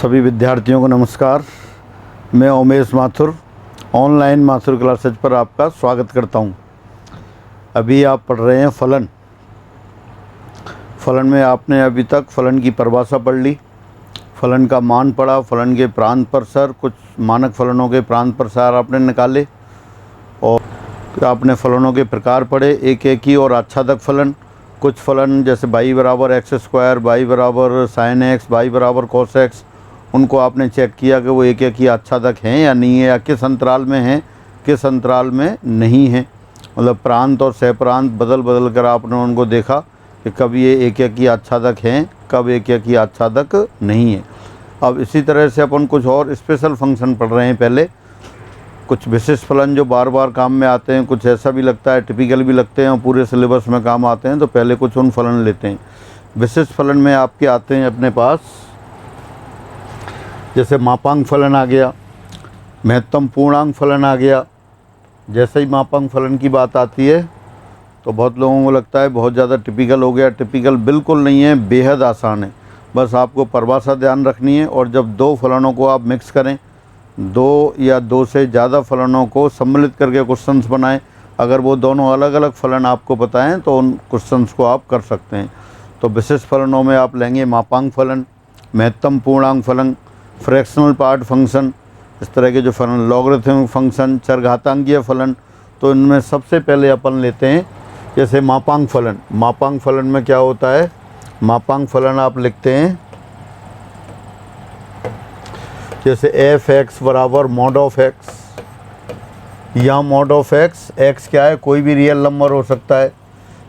सभी विद्यार्थियों को नमस्कार। मैं उमेश माथुर ऑनलाइन माथुर क्लासेज पर आपका स्वागत करता हूं। अभी आप पढ़ रहे हैं फलन। फलन में आपने अभी तक फलन की परिभाषा पढ़ ली, फलन का मान पढ़ा, फलन के प्रांत प्रसार, कुछ मानक फलनों के प्रांत प्रसार आपने निकाले और आपने फलनों के प्रकार पढ़े, एक एक ही और आच्छादक फलन। कुछ फलन जैसे y बराबर एक्स स्क्वायर, y बराबर साइन एक्स, y बराबर कॉस एक्स, उनको आपने चेक किया कि वो एक एक ही आच्छादक हैं या नहीं है, या किस अंतराल में हैं, किस अंतराल में नहीं हैं। मतलब प्रांत और सहप्रांत बदल बदल कर आपने उनको देखा कि कब ये एक एक ही आच्छादक हैं, कब एक एक ही आच्छादक नहीं है। अब इसी तरह से अपन कुछ और स्पेशल फंक्शन पढ़ रहे हैं। पहले कुछ विशिष्ट फलन जो बार बार काम में आते हैं, कुछ ऐसा भी लगता है टिपिकल भी लगते हैं और पूरे सिलेबस में काम आते हैं, तो पहले कुछ उन फलन लेते हैं। विशिष्ट फलन में आपके आते हैं अपने पास, जैसे मापांक फलन आ गया, महत्तम पूर्णांक फलन आ गया। जैसे ही मापांक फलन की बात आती है तो बहुत लोगों को लगता है बहुत ज़्यादा टिपिकल हो गया। टिपिकल बिल्कुल नहीं है, बेहद आसान है। बस आपको परिभाषा ध्यान रखनी है और जब दो फलनों को आप मिक्स करें, दो या दो से ज़्यादा फलनों को सम्मिलित करके क्वेश्चंस बनाएं, अगर वो दोनों अलग अलग फलन आपको पता हैं तो उन क्वेश्चंस को आप कर सकते हैं। तो विशिष्ट फलनों में आप लेंगे मापांक फलन, महत्तम पूर्णांक फलन, फ्रैक्शनल पार्ट फंक्शन, इस तरह के जो फलन, लॉगरिथमिक फंक्शन, चरघातांकीय फलन। तो इनमें सबसे पहले अपन लेते हैं जैसे मापांक फलन। मापांक फलन में क्या होता है, मापांक फलन आप लिखते हैं जैसे एफ एक्स बराबर मॉड ऑफ एक्स, या मॉड ऑफ एक्स, एक्स क्या है, कोई भी रियल नंबर हो सकता है,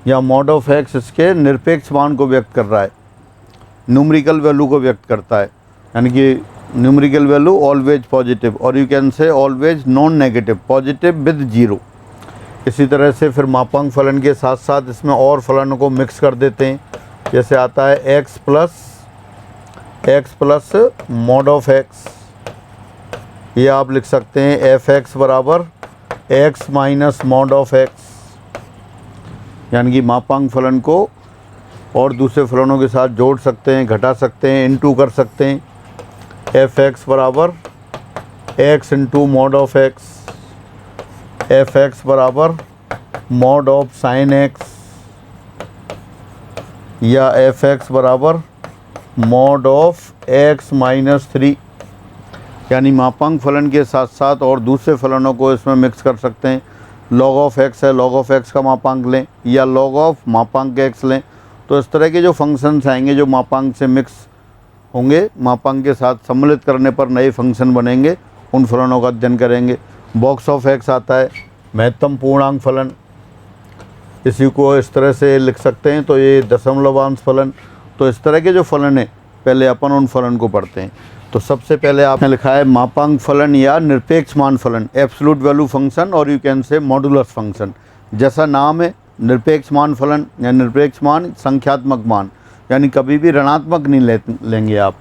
या मॉड ऑफ एक्स इसके निरपेक्ष मान को व्यक्त कर रहा है, न्यूमेरिकल वैल्यू को व्यक्त करता है, यानी कि न्यूमेरिकल वैल्यू ऑलवेज पॉजिटिव, और you can say always non negative, positive with zero. इसी तरह से फिर मापांक फलन के साथ साथ इसमें और फलनों को मिक्स कर देते हैं। जैसे आता है x plus mod of x, ये आप लिख सकते हैं एफ एक्स बराबर X minus mod of x, यानी कि मापांक फलन को और दूसरे फलनों के साथ जोड़ सकते हैं, घटा सकते हैं, इनटू कर सकते हैं। एफ एक्स बराबर x into mod of x, F x बराबर मॉड ऑफ साइन एक्स, या एफ एक्स बराबर मॉड ऑफ एक्स माइनस 3, यानी मापांक फलन के साथ साथ और दूसरे फलनों को इसमें मिक्स कर सकते हैं। लॉग ऑफ एक्स है, लॉग ऑफ एक्स का मापांक लें, या लॉग ऑफ मापांक एक्स लें। तो इस तरह के जो फंक्शंस आएंगे जो मापांक से मिक्स होंगे, मापांक के साथ सम्मिलित करने पर नए फंक्शन बनेंगे, उन फलनों का अध्ययन करेंगे। बॉक्स ऑफ एक्स आता है, महत्तम पूर्णांक फलन, इसी को इस तरह से लिख सकते हैं। तो ये दशमलवांश फलन। तो इस तरह के जो फलन है पहले अपन उन फलन को पढ़ते हैं। तो सबसे पहले आपने लिखा है मापांक फलन या निरपेक्ष मान फलन, एब्सोल्यूट वैल्यू फंक्शन, और you can say modulus function. जैसा नाम है, निरपेक्ष मान फलन या निरपेक्ष मान संख्यात्मक मान, यानी कभी भी ऋणात्मक नहीं लेंगे आप।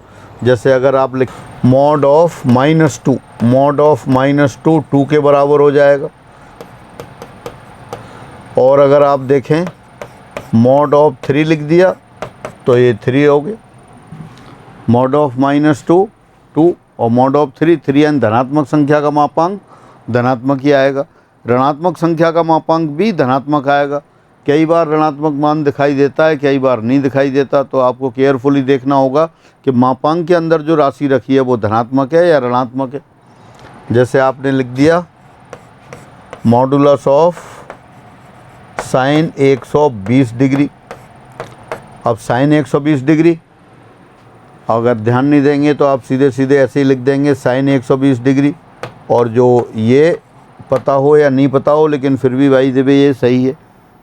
जैसे अगर आप लिख मॉड ऑफ -2, मॉड ऑफ -2 2 के बराबर हो जाएगा। और अगर आप देखें मॉड ऑफ 3 लिख दिया तो ये 3 हो गया। मॉड ऑफ -2 2 और मॉड ऑफ 3 यानी धनात्मक संख्या का मापांक धनात्मक ही आएगा, ऋणात्मक संख्या का मापांक भी धनात्मक आएगा। कई बार ऋणात्मक मान दिखाई देता है, कई बार नहीं दिखाई देता। तो आपको केयरफुली देखना होगा कि मापांक के अंदर जो राशि रखी है वो धनात्मक है या ऋणात्मक है। जैसे आपने लिख दिया मॉडुलस ऑफ साइन 120 डिग्री। अब साइन 120 डिग्री अगर ध्यान नहीं देंगे तो आप सीधे सीधे ऐसे ही लिख देंगे साइन 120 डिग्री, और जो ये पता हो या नहीं पता हो लेकिन फिर भी भाई देवे ये सही है,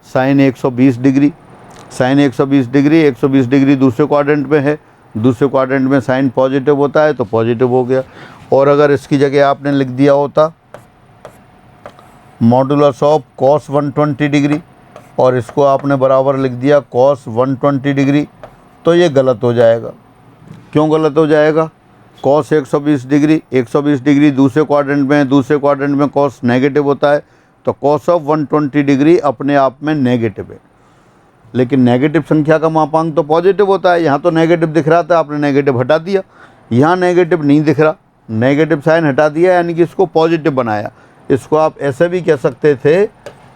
sine 120 degree. Sine 120 degree, 120 degree दूसरे क्वाड्रेंट में है, दूसरे क्वाड्रेंट में साइन पॉजिटिव होता है तो पॉजिटिव हो गया। और अगर इसकी जगह आपने लिख दिया होता मॉडुलस ऑफ कॉस 120 डिग्री और इसको आपने बराबर लिख दिया कॉस 120 डिग्री, तो ये गलत हो जाएगा। क्यों गलत हो जाएगा? कॉस 120 डिग्री, 120 डिग्री दूसरे क्वाड्रेंट में है, दूसरे क्वाड्रेंट में कॉस नेगेटिव होता है, तो कॉस ऑफ 120 डिग्री अपने आप में नेगेटिव है। लेकिन नेगेटिव संख्या का मापांक तो पॉजिटिव होता है, यहाँ तो नेगेटिव दिख रहा था, आपने नेगेटिव हटा दिया, यहाँ नेगेटिव नहीं दिख रहा, नेगेटिव साइन हटा दिया यानी कि इसको पॉजिटिव बनाया। इसको आप ऐसे भी कह सकते थे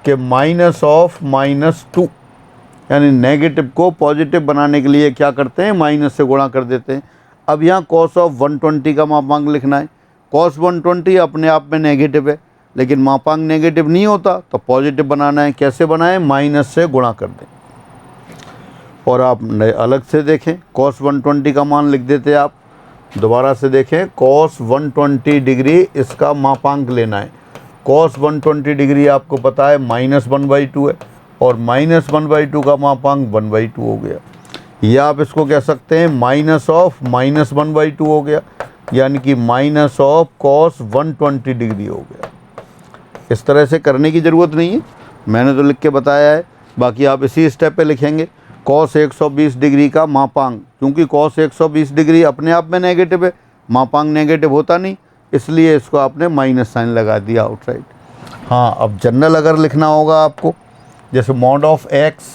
कि माइनस ऑफ -2, यानी नेगेटिव को पॉजिटिव बनाने के लिए क्या करते हैं, माइनस से गुणा कर देते हैं। अब यहाँ कॉस ऑफ 120 का मापांक लिखना है। कॉस 120 अपने आप में नेगेटिव है, लेकिन मापांक नेगेटिव नहीं होता तो पॉजिटिव बनाना है। कैसे बनाएं, माइनस से गुणा कर दें। और आप अलग से देखें, कॉस 120 का मान लिख देते आप। दोबारा से देखें, कॉस 120 डिग्री इसका मापांक लेना है। कॉस 120 डिग्री आपको पता है -1/2 है, और -1/2 का मापांक 1/2 हो गया। या आप इसको कह सकते हैं माइनस ऑफ -1/2 हो गया, यानी कि माइनस ऑफ कॉस 120 डिग्री हो गया। इस तरह से करने की ज़रूरत नहीं है, मैंने तो लिख के बताया है, बाकी आप इसी स्टेप पे लिखेंगे। कॉस 120 डिग्री का मापांक, क्योंकि कॉस 120 डिग्री अपने आप में नेगेटिव है, मापांक नेगेटिव होता नहीं, इसलिए इसको आपने माइनस साइन लगा दिया आउटसाइड। हाँ, अब जनरल अगर लिखना होगा आपको, जैसे मॉड ऑफ एक्स,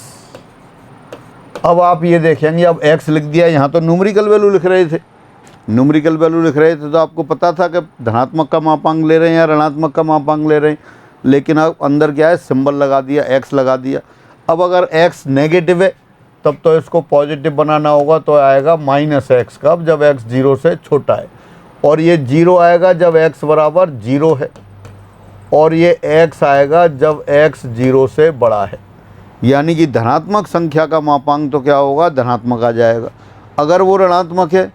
अब आप ये देखेंगे, अब एक्स लिख दिया, यहाँ तो न्यूमेरिकल वैल्यू लिख रहे थे, न्यूमेरिकल वैल्यू लिख रहे थे तो आपको पता था कि धनात्मक का मापांक ले रहे हैं या ऋणात्मक का मापांक ले रहे हैं, लेकिन अब अंदर क्या है, सिंबल लगा दिया, एक्स लगा दिया। अब अगर एक्स नेगेटिव है तब तो इसको पॉजिटिव बनाना होगा, तो आएगा -x कब, जब x 0 से छोटा है, और ये 0 आएगा जब x बराबर 0 है, और ये x आएगा जब x 0 से बड़ा है। यानी कि धनात्मक संख्या का मापांक तो क्या होगा, धनात्मक आ जाएगा। अगर वो ऋणात्मक है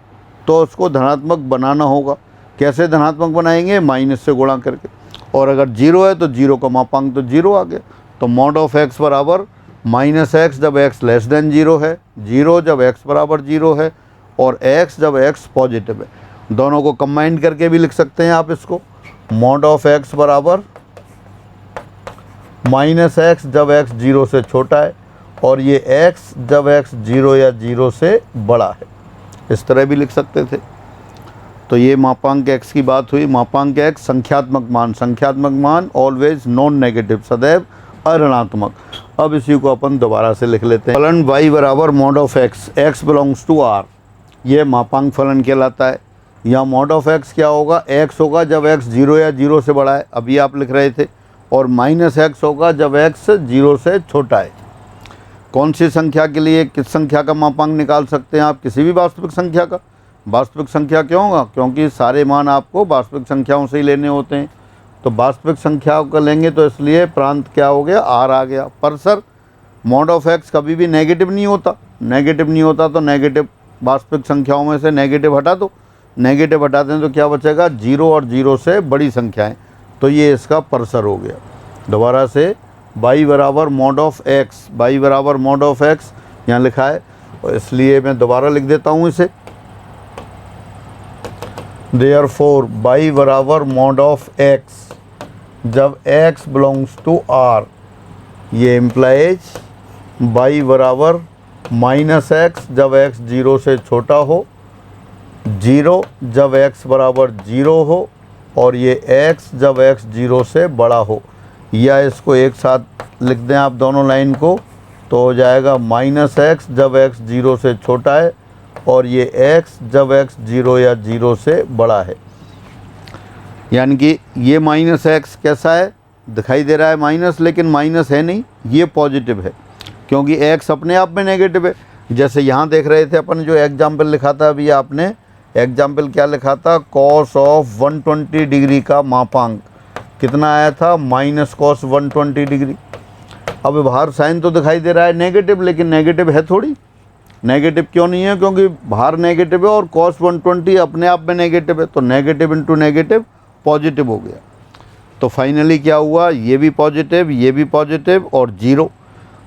तो उसको धनात्मक बनाना होगा। कैसे धनात्मक बनाएंगे, माइनस से गुणा करके। और अगर 0 है तो 0 का मापांक तो 0 आ गया। तो मॉड ऑफ x बराबर -x जब x लेस देन 0 है, 0 जब x बराबर 0 है, और x जब x पॉजिटिव है। दोनों को कंबाइन करके भी लिख सकते हैं आप इसको। मॉड ऑफ x बराबर -x जब x 0 से छोटा है, और ये x जब x 0 या 0 से बड़ा है, इस तरह भी लिख सकते थे। तो ये मापांक x की बात हुई। मापांक x संख्यात्मक मान, संख्यात्मक मान ऑलवेज नॉन नेगेटिव, सदैव अऋणात्मक। अब इसी को अपन दोबारा से लिख लेते हैं। फलन y बराबर mod of x, x belongs to r, ये मापांक फलन कहलाता है। यहाँ मॉड ऑफ x क्या होगा, x होगा जब x 0 या 0 से बड़ा है, अभी आप लिख रहे थे, और -x होगा जब x 0 से छोटा है। कौन सी संख्या के लिए किस संख्या का मापांक निकाल सकते हैं आप, किसी भी वास्तविक संख्या का। वास्तविक संख्या क्यों होगा, क्योंकि सारे मान आपको वास्तविक संख्याओं से ही लेने होते हैं। तो वास्तविक संख्याओं का लेंगे तो इसलिए प्रांत क्या हो गया, r आ गया। पर सर मॉड ऑफ x कभी भी नेगेटिव नहीं होता, नेगेटिव नहीं होता तो नेगेटिव वास्तविक संख्याओं में से नेगेटिव हटा दो, नेगेटिव हटा दें तो क्या बचेगा, 0 और 0 से बड़ी संख्याएं। तो ये इसका परसर हो गया। दोबारा से y बराबर मॉड ऑफ x, y बराबर मॉड ऑफ x यहाँ लिखा है, और इसलिए मैं दोबारा लिख देता हूँ इसे। देयरफॉर y बराबर मॉड ऑफ x जब x बिलोंग्स टू r, ये इम्प्लाइज y बराबर -x जब x 0 से छोटा हो, 0 जब x बराबर 0 हो, और ये x जब x 0 से बड़ा हो। या इसको एक साथ लिख दें आप दोनों लाइन को, तो हो जाएगा -x जब x 0 से छोटा है, और ये x जब x 0 या 0 से बड़ा है। यानी कि ये -x कैसा है, दिखाई दे रहा है माइनस, लेकिन माइनस है नहीं, ये पॉजिटिव है, क्योंकि x अपने आप में नेगेटिव है। जैसे यहाँ देख रहे थे अपन जो एग्जाम्पल लिखा था, अभी आपने एग्जाम्पल क्या लिखा था, कॉस ऑफ 120 डिग्री का मापांक कितना आया था, -cos 120 डिग्री। अब बाहर साइन तो दिखाई दे रहा है नेगेटिव, लेकिन नेगेटिव है थोड़ी। नेगेटिव क्यों नहीं है, क्योंकि बाहर नेगेटिव है और cos 120 अपने आप में नेगेटिव है, तो नेगेटिव इंटू नेगेटिव पॉजिटिव हो गया। तो फाइनली क्या हुआ, ये भी पॉजिटिव, ये भी पॉजिटिव, और 0।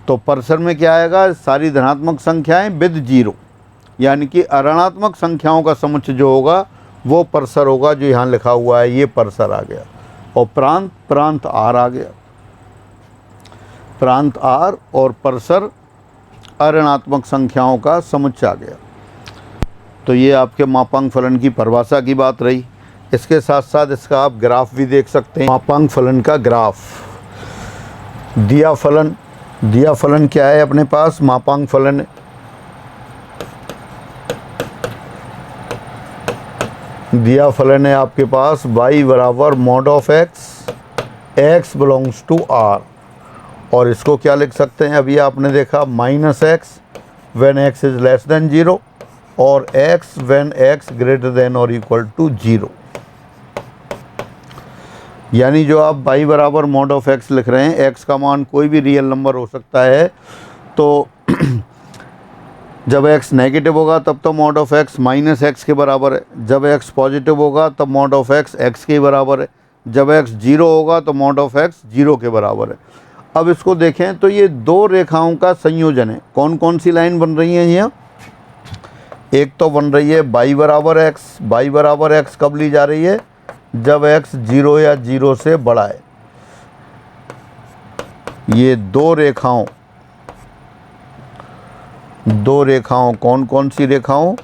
तो परसर में क्या आएगा, सारी धनात्मक संख्याएं विद 0, यानी कि अऋणात्मक संख्याओं का समुच्चय जो होगा वो परसर होगा, जो यहाँ लिखा हुआ है, ये परसर आ गया। और प्रांत r आ गया, प्रांत r, और परसर अऋणात्मक संख्याओं का समुच्चय आ गया। तो ये आपके मापांक फलन की परिभाषा की बात रही। इसके साथ साथ इसका आप ग्राफ भी देख सकते हैं। मापांक फलन का ग्राफ, दिया फलन क्या है अपने पास, मापांक फलन है। दिया फलन है आपके पास y बराबर mod of x belongs to r, और इसको क्या लिख सकते हैं, अभी आपने देखा minus x when x is less than 0 और x when x greater than और इक्वल टू 0। यानी जो आप y बराबर मॉड ऑफ x लिख रहे हैं, x का मान कोई भी रियल नंबर हो सकता है, तो जब x नेगेटिव होगा तब तो mod of x minus x के बराबर है, जब x पॉजिटिव होगा तब मॉड ऑफ x x के बराबर है, जब x 0 होगा तो मॉड ऑफ x 0 के बराबर है। अब इसको देखें तो ये दो रेखाओं का संयोजन है। कौन कौन सी लाइन बन रही है यहाँ, एक तो बन रही है y बराबर x। y बराबर x कब ली जा रही है, जब x 0 या 0 से बड़ा है। ये दो रेखाओं कौन कौन सी रेखाओं,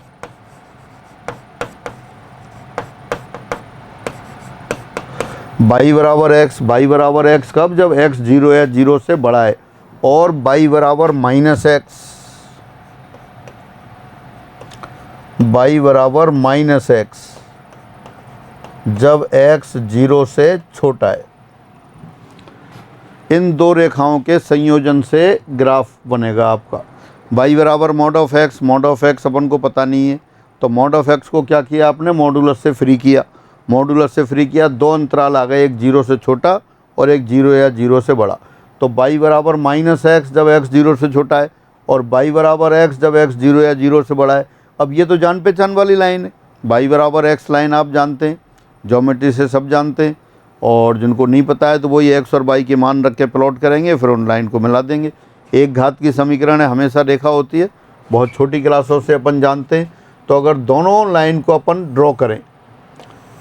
y बराबर x कब, जब x 0 या 0 से बड़ा है, और y बराबर माइनस एक्स, y बराबर माइनस एक्स जब x 0 से छोटा है। इन दो रेखाओं के संयोजन से ग्राफ बनेगा आपका। y बराबर मॉड ऑफ x अपन को पता नहीं है, तो मॉड ऑफ x को क्या किया आपने, मॉडुलस से फ्री किया, दो अंतराल आ गए, एक 0 से छोटा और एक 0 या 0 से बड़ा। तो y बराबर माइनस एक्स जब x 0 से छोटा है, और y बराबर x जब x 0 या 0 से बड़ा है। अब ये तो जान पहचान वाली लाइन है, y बराबर x लाइन आप जानते हैं, ज्योमेट्री से सब जानते हैं, और जिनको नहीं पता है तो वो ये x और y के मान रख के प्लॉट करेंगे, फिर उन लाइन को मिला देंगे। एक घात की समीकरण है, हमेशा रेखा होती है, बहुत छोटी क्लासों से अपन जानते हैं। तो अगर दोनों लाइन को अपन ड्रॉ करें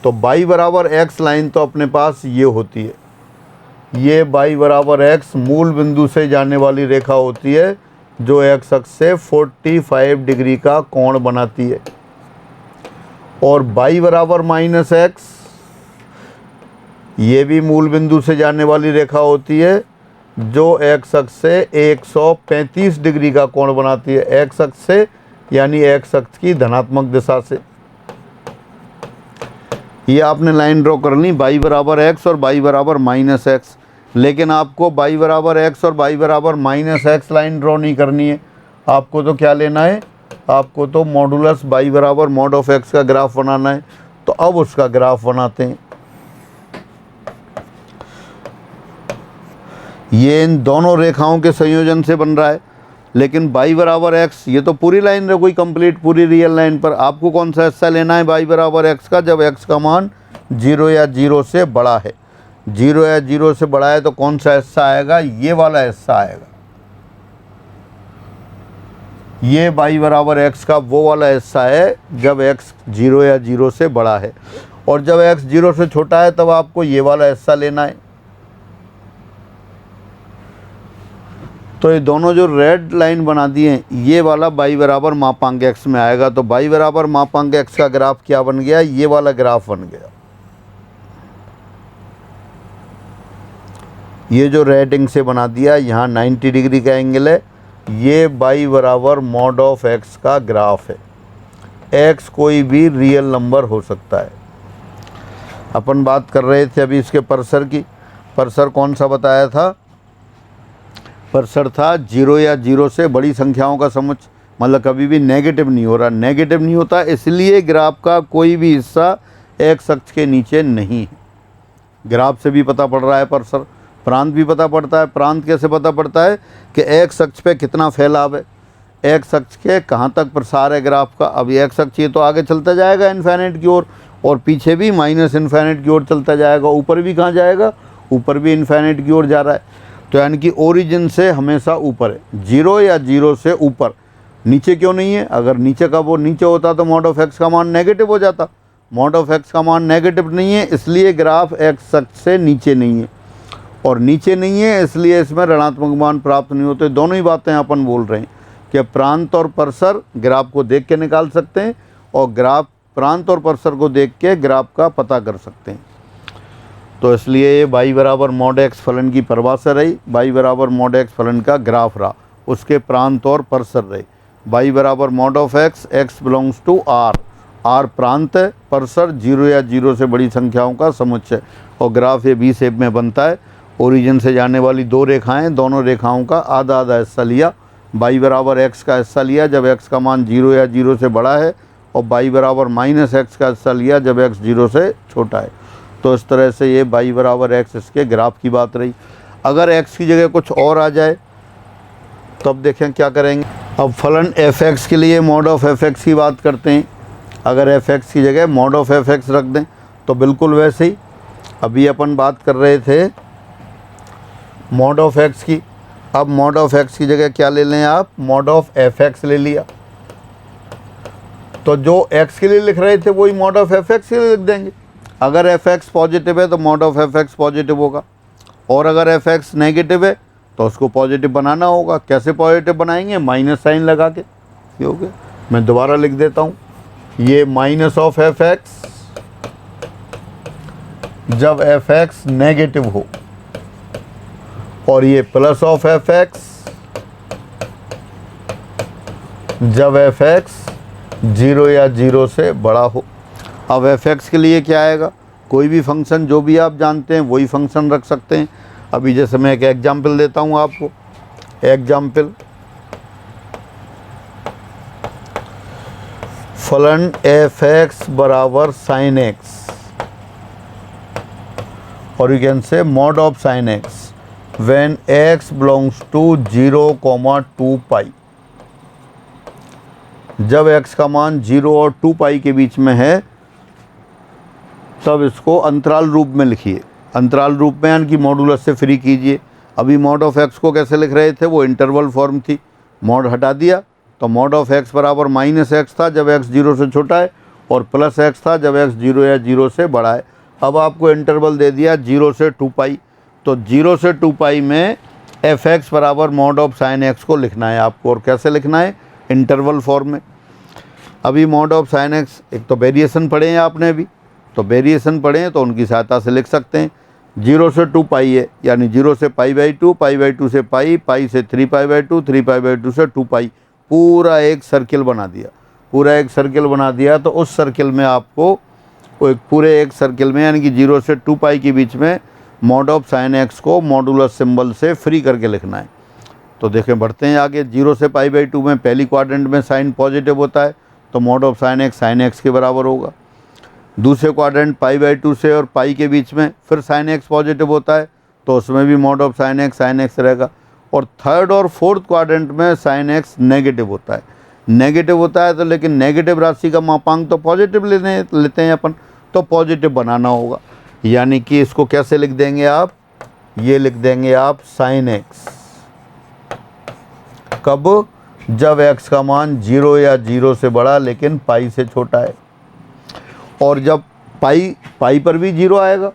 तो y बराबर x लाइन तो अपने पास ये होती है, ये y बराबर x मूल बिंदु से जाने वाली रेखा होती है, जो x अक्ष से 45 डिग्री का कोण बनाती है। और y बराबर माइनस एक्स, ये भी मूल बिंदु से जाने वाली रेखा होती है, जो x अक्ष से 135 डिग्री का कोण बनाती है, x अक्ष से यानी x अक्ष की धनात्मक दिशा से। ये आपने लाइन ड्रॉ कर ली y बराबर x और y बराबर माइनस एक्स, लेकिन आपको y बराबर x और y बराबर माइनस एक्स लाइन ड्रॉ नहीं करनी है। आपको तो क्या लेना है, आपको तो मॉडुलस y बराबर मॉड ऑफ x का ग्राफ बनाना है। तो अब उसका ग्राफ बनाते हैं। ये इन दोनों रेखाओं के संयोजन से बन रहा है, लेकिन y बराबर x, ये तो पूरी लाइन है कोई कंप्लीट पूरी रियल लाइन पर। आपको कौन सा हिस्सा लेना है y बराबर x का, जब x का मान 0 या 0 से बड़ा है। 0 या 0 से बड़ा है तो कौन सा हिस्सा आएगा, ये वाला हिस्सा आएगा। ये y बराबर x का वो वाला हिस्सा है जब x 0 या 0 से बड़ा है, और जब x 0 से छोटा है तब आपको ये वाला हिस्सा लेना है। तो ये दोनों जो रेड लाइन बना दिए हैं, ये वाला y बराबर मापांक x में आएगा। तो y बराबर मापांक x का ग्राफ क्या बन गया, ये वाला ग्राफ बन गया। ये जो रेड इंक से बना दिया, यहाँ 90 डिग्री का एंगल है, ये y बराबर मॉड ऑफ x का ग्राफ है। x कोई भी रियल नंबर हो सकता है। अपन बात कर रहे थे अभी इसके परसर की। परसर कौन सा बताया था, परसर था 0 या 0 से बड़ी संख्याओं का समुच्चय, मतलब कभी भी नेगेटिव नहीं हो रहा। नेगेटिव नहीं होता इसलिए ग्राफ का कोई भी हिस्सा x अक्ष के नीचे नहीं है। ग्राफ से भी पता पड़ रहा है परसर, प्रांत भी पता पड़ता है। प्रांत कैसे पता पड़ता है कि x अक्ष पे कितना फैलाव है, x अक्ष के कहाँ तक प्रसार है ग्राफ का। अब x अक्ष ये तो आगे चलता जाएगा इन्फिनिट की ओर, और पीछे भी माइनस इन्फिनिट की ओर चलता जाएगा। ऊपर भी कहाँ जाएगा, ऊपर भी इन्फिनिट की ओर जा रहा है। तो यानी कि ओरिजिन से हमेशा ऊपर है, 0 या 0 से ऊपर। नीचे क्यों नहीं है, अगर नीचे का वो नीचे होता तो मॉड ऑफ x का मान नेगेटिव हो जाता। मॉड ऑफ x का मान नेगेटिव नहीं है, इसलिए ग्राफ x अक्ष से नीचे नहीं है, और नीचे नहीं है इसलिए इसमें ऋणात्मक मान प्राप्त नहीं होते। दोनों ही बातें अपन बोल रहे हैं कि प्रांत और परसर ग्राफ को देख के निकाल सकते हैं, और ग्राफ प्रांत और परसर को देख के ग्राफ का पता कर सकते हैं। तो इसलिए ये y बराबर मॉड x फलन की परिभाषा रही, y बराबर मॉड x फलन का ग्राफ रहा, उसके प्रांत और परसर रहे। y बराबर mod of x, x belongs to r, R प्रांत है, परसर जीरो या जीरो से बड़ी संख्याओं का समुच्चय, और ग्राफ ये बी शेप में बनता है। ओरिजिन से जाने वाली दो रेखाएं, दोनों रेखाओं का आधा आधा हिस्सा लिया, y बराबर x का हिस्सा लिया जब x का मान जीरो या जीरो से बड़ा है, और y बराबर माइनस एक्स का हिस्सा लिया जब x जीरो से छोटा है। तो इस तरह से ये y बराबर x इसके ग्राफ की बात रही। अगर x की जगह कुछ और आ जाए तब देखें क्या करेंगे। अब फलन f(x) के लिए मॉड ऑफ f(x) की बात करते हैं। अगर f(x) की जगह मॉड ऑफ f(x) रख दें तो बिल्कुल वैसे ही अभी अपन बात कर रहे थे मॉड ऑफ x की। अब मॉड ऑफ x की जगह क्या ले लें आप, मॉड ऑफ f(x) ले लिया, तो जो x के लिए लिख रहे थे वही मॉड ऑफ f(x) के लिए लिख देंगे। अगर f(x) पॉजिटिव है तो मॉड ऑफ f(x) पॉजिटिव होगा, और अगर f(x) नेगेटिव है तो उसको पॉजिटिव बनाना होगा। कैसे पॉजिटिव बनाएंगे, माइनस साइन लगा के। ये हो गया। मैं दोबारा लिख देता हूँ, ये माइनस ऑफ f(x) जब f(x) नेगेटिव हो, और ये प्लस ऑफ f(x) जब f(x) जीरो या जीरो से बड़ा हो। अब f(x) के लिए क्या आएगा, कोई भी फंक्शन जो भी आप जानते हैं वही फंक्शन रख सकते हैं। अभी जैसे मैं एक एग्जाम्पल देता हूँ आपको। एग्जाम्पल, फलन f(x) बराबर sin x, और you can say mod of sin x when x belongs to 0, 2 पाई। जब x का मान 0 और 2 पाई के बीच में है तब इसको अंतराल रूप में लिखिए। अंतराल रूप में यानी कि मॉडुलस से फ्री कीजिए। अभी मॉड ऑफ x को कैसे लिख रहे थे, वो इंटरवल फॉर्म थी, मॉड हटा दिया तो मॉड ऑफ x बराबर माइनस एक्स था जब x जीरो से छोटा है, और प्लस एक्स था जब x जीरो या जीरो से बड़ा है। अब आपको इंटरवल दे दिया 0 से 2 पाई, तो 0 से 2 पाई में f(x) बराबर मॉड ऑफ sin x को लिखना है आपको। और कैसे लिखना है, इंटरवल फॉर्म में। अभी मॉड ऑफ sin x, एक तो वेरिएशन पढ़े हैं आपने अभी, तो वेरिएशन पढ़े हैं तो उनकी सहायता से लिख सकते हैं। 0 से 2 पाई है, यानी 0 से π/2, π/2 से पाई, पाई से 3π/2, 3π/2 से 2 पाई, पूरा एक सर्किल बना दिया। पूरा एक सर्किल बना दिया तो उस सर्किल में आपको एक पूरे एक सर्किल में यानी कि 0 से 2 पाई के बीच में मॉड ऑफ sin x को मॉडुलस सिंबल से फ्री करके लिखना है। तो देखें, बढ़ते हैं आगे। 0 से π/2 में पहली क्वाड्रेंट में साइन पॉजिटिव होता है तो मॉड ऑफ sin x के बराबर होगा। दूसरे क्वाड्रेंट π/2 से और पाई के बीच में फिर sin x पॉजिटिव होता है तो उसमें भी मॉड ऑफ sin x रहेगा। और थर्ड और फोर्थ क्वाड्रेंट में sin x नेगेटिव होता है। नेगेटिव होता है तो लेकिन नेगेटिव राशि का मापांक तो पॉजिटिव लेते हैं अपन, तो पॉजिटिव बनाना होगा। यानी कि इसको कैसे लिख देंगे आप, ये लिख देंगे आप sin x। कब, जब x का मान 0 या 0 से बड़ा लेकिन पाई से छोटा है, और जब पाई पर भी 0 आएगा।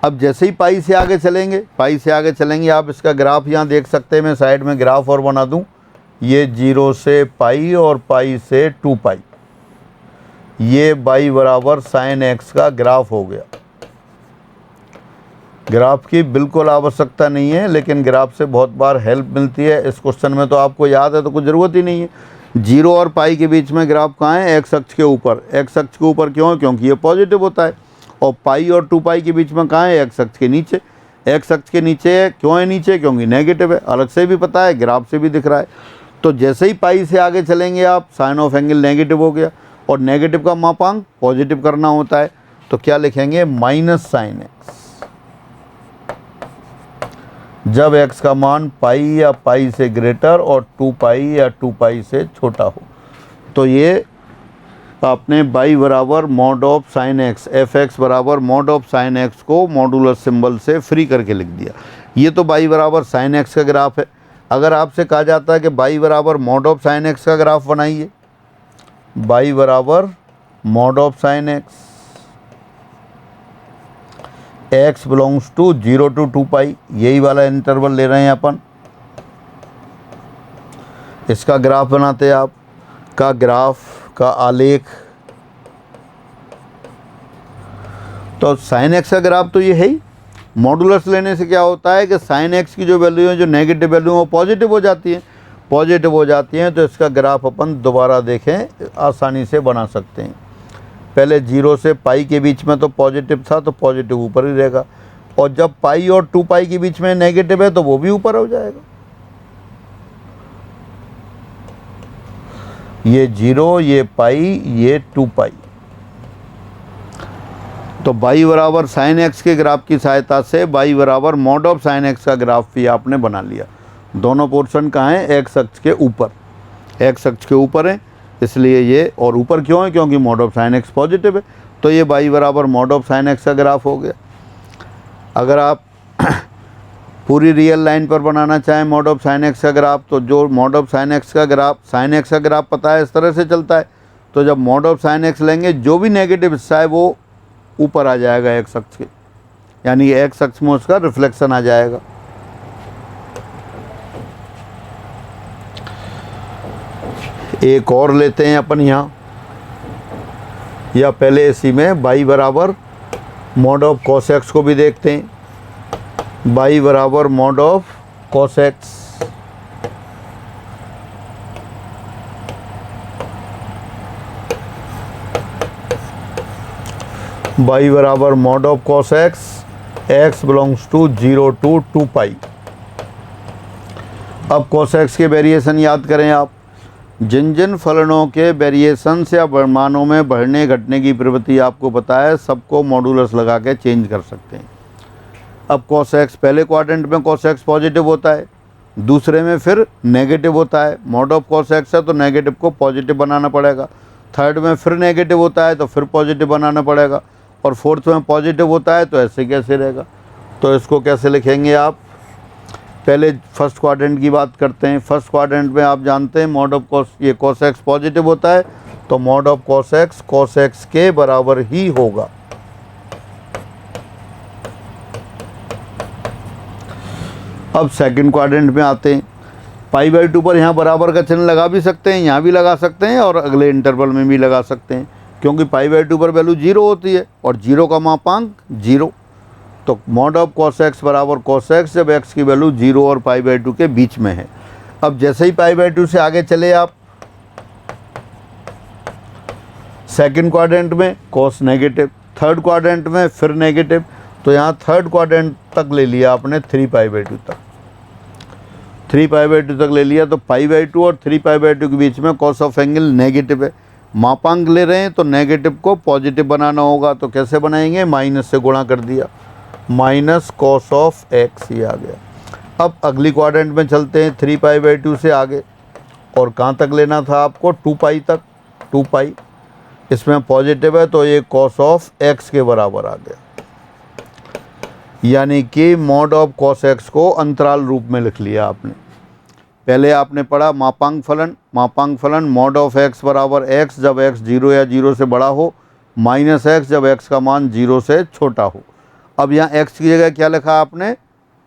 अब जैसे ही पाई से आगे चलेंगे, आप इसका ग्राफ यहाँ देख सकते हैं। मैं साइड में ग्राफ और बना दूँ, ये 0 से पाई और पाई से 2 पाई, ये y बराबर sin x का ग्राफ हो गया। ग्राफ की बिल्कुल आवश्यकता नहीं है, लेकिन ग्राफ से बहुत बार हेल्प मिलती है। इस क्वेश्चन में तो आपको याद है तो कुछ ज़रूरत ही नहीं है। 0 और पाई के बीच में ग्राफ कहाँ है, x अक्ष के ऊपर। x अक्ष के ऊपर क्यों, क्योंकि ये पॉजिटिव होता है। और पाई और 2 पाई के बीच में कहाँ है, x अक्ष के नीचे। x अक्ष के नीचे है, क्यों है नीचे, क्योंकि नेगेटिव है। अलग से भी पता है, ग्राफ से भी दिख रहा है। तो जैसे ही पाई से आगे चलेंगे आप, साइन ऑफ एंगल नेगेटिव हो गया, और नेगेटिव का मापांक पॉजिटिव करना होता है। तो क्या लिखेंगे, माइनस sin x, जब x का मान पाई या पाई से ग्रेटर और 2 पाई या 2 पाई से छोटा हो। तो ये आपने y बराबर mod of sin x, f(x) बराबर मॉड ऑफ sin x को मॉडुलस सिंबल से फ्री करके लिख दिया। ये तो y बराबर sin x का ग्राफ है। अगर आपसे कहा जाता है कि y बराबर मॉड ऑफ sin x का ग्राफ बनाइए, y बराबर mod of sin x, x belongs to 0 to 2 pi, यही वाला इंटरवल ले रहे हैं अपन। इसका ग्राफ बनाते हैं आप, का ग्राफ का आलेख। तो sin x का ग्राफ तो ये है ही। मॉडुलस लेने से क्या होता है कि sin x की जो वैल्यू है, जो नेगेटिव वैल्यू है, वो पॉजिटिव हो जाती है। पॉजिटिव हो जाती हैं तो इसका ग्राफ अपन दोबारा देखें, आसानी से बना सकते हैं। पहले 0 से पाई के बीच में तो पॉजिटिव था, तो पॉजिटिव ऊपर ही रहेगा, और जब पाई और 2 पाई के बीच में नेगेटिव है तो वो भी ऊपर हो जाएगा। ये 0, ये पाई, ये 2 पाई। तो y बराबर साइन एक्स के ग्राफ की सहायता से y बराबर मॉड ऑफ साइन एक्स का ग्राफ भी आपने बना लिया। दोनों पोर्शन कहाँ हैं? एक्स अक्ष के ऊपर, एक्स अक्ष के ऊपर है, इसलिए ये, और ऊपर क्यों है? क्योंकि mod of sine x positive है, तो ये y बराबर मॉड ऑफ साइन एक्स का ग्राफ हो गया। अगर आप पूरी रियल लाइन पर बनाना चाहें मॉड ऑफ साइन एक्स का ग्राफ, तो जो मॉड ऑफ साइन एक्स का ग्राफ, साइन एक्स का ग्राफ पता है इस तरह से चलता है, तो जब मॉड ऑफ साइन एक्स लेंगे जो भी नेगेटिव हिस्सा है वो ऊपर आ जाएगा एक्स अक्ष के, यानी एक्स अक्ष में उसका रिफ्लेक्शन आ जाएगा। एक और लेते हैं अपन यहाँ, या पहले इसी में y बराबर मॉड ऑफ कॉस एक्स को भी देखते हैं। y बराबर mod of cos X, y बराबर mod of cos X, x belongs to 0 to 2 pi. अब कॉस एक्स के वेरिएशन याद करें आप। जिन जिन फलनों के वेरिएशंस या मानों में बढ़ने घटने की प्रवृत्ति आपको पता है, सबको मॉडुलस लगा के चेंज कर सकते हैं। अब कॉस एक्स पहले क्वाड्रेंट में कॉस एक्स पॉजिटिव होता है, दूसरे में फिर नेगेटिव होता है। मॉड ऑफ कॉस एक्स है तो नेगेटिव को पॉजिटिव बनाना पड़ेगा, थर्ड में फिर नेगेटिव होता है तो फिर पॉजिटिव बनाना पड़ेगा, और फोर्थ में पॉजिटिव होता है तो ऐसे कैसे रहेगा। तो इसको कैसे लिखेंगे आप? पहले फर्स्ट क्वाड्रेंट की बात करते हैं। फर्स्ट क्वाड्रेंट में आप जानते हैं मॉड ऑफ कॉस, ये कॉस एक्स पॉजिटिव होता है, तो मॉड ऑफ कॉस एक्स के बराबर ही होगा। अब सेकंड क्वाड्रेंट में आते हैं। π/2 पर यहाँ बराबर का चिन्ह लगा भी सकते हैं, यहाँ भी लगा सकते हैं, और अगले इंटरवल में भी लगा सकते हैं, क्योंकि π/2 पर वैल्यू 0 होती है और 0 का मापांक 0। तो मॉड ऑफ कॉस एक्स बराबर कॉस एक्स जब एक्स की वैल्यू 0 और π/2 के बीच में है। अब जैसे ही π/2 से आगे चले आप, सेकंड क्वाड्रेंट में कॉस नेगेटिव, थर्ड क्वाड्रेंट में फिर नेगेटिव, तो यहाँ थर्ड क्वाड्रेंट तक ले लिया आपने 3π/2 तक, 3π/2 तक ले लिया। तो π/2 और 3π/2 के बीच में कॉस ऑफ एंगल नेगेटिव है, मापांक ले रहे हैं तो नेगेटिव को पॉजिटिव बनाना होगा। तो कैसे बनाएंगे? माइनस से गुणा कर दिया, माइनस कॉस ऑफ एक्स, ये आ गया। अब अगली क्वाड्रेंट में चलते हैं 3π/2 से आगे, और कहाँ तक लेना था आपको? 2 पाई तक, 2 पाई, इसमें पॉजिटिव है तो ये कॉस ऑफ एक्स के बराबर आ गया, यानी कि मॉड ऑफ कॉस एक्स को अंतराल रूप में लिख लिया आपने। पहले आपने पढ़ा मापांक फलन, मापांक फलन मॉड ऑफ एक्स बराबर एक्स जब एक्स 0 या 0 से बड़ा हो, माइनस एक्स जब एक्स का मान 0 से छोटा हो। अब यहाँ एक्स की जगह क्या लिखा आपने?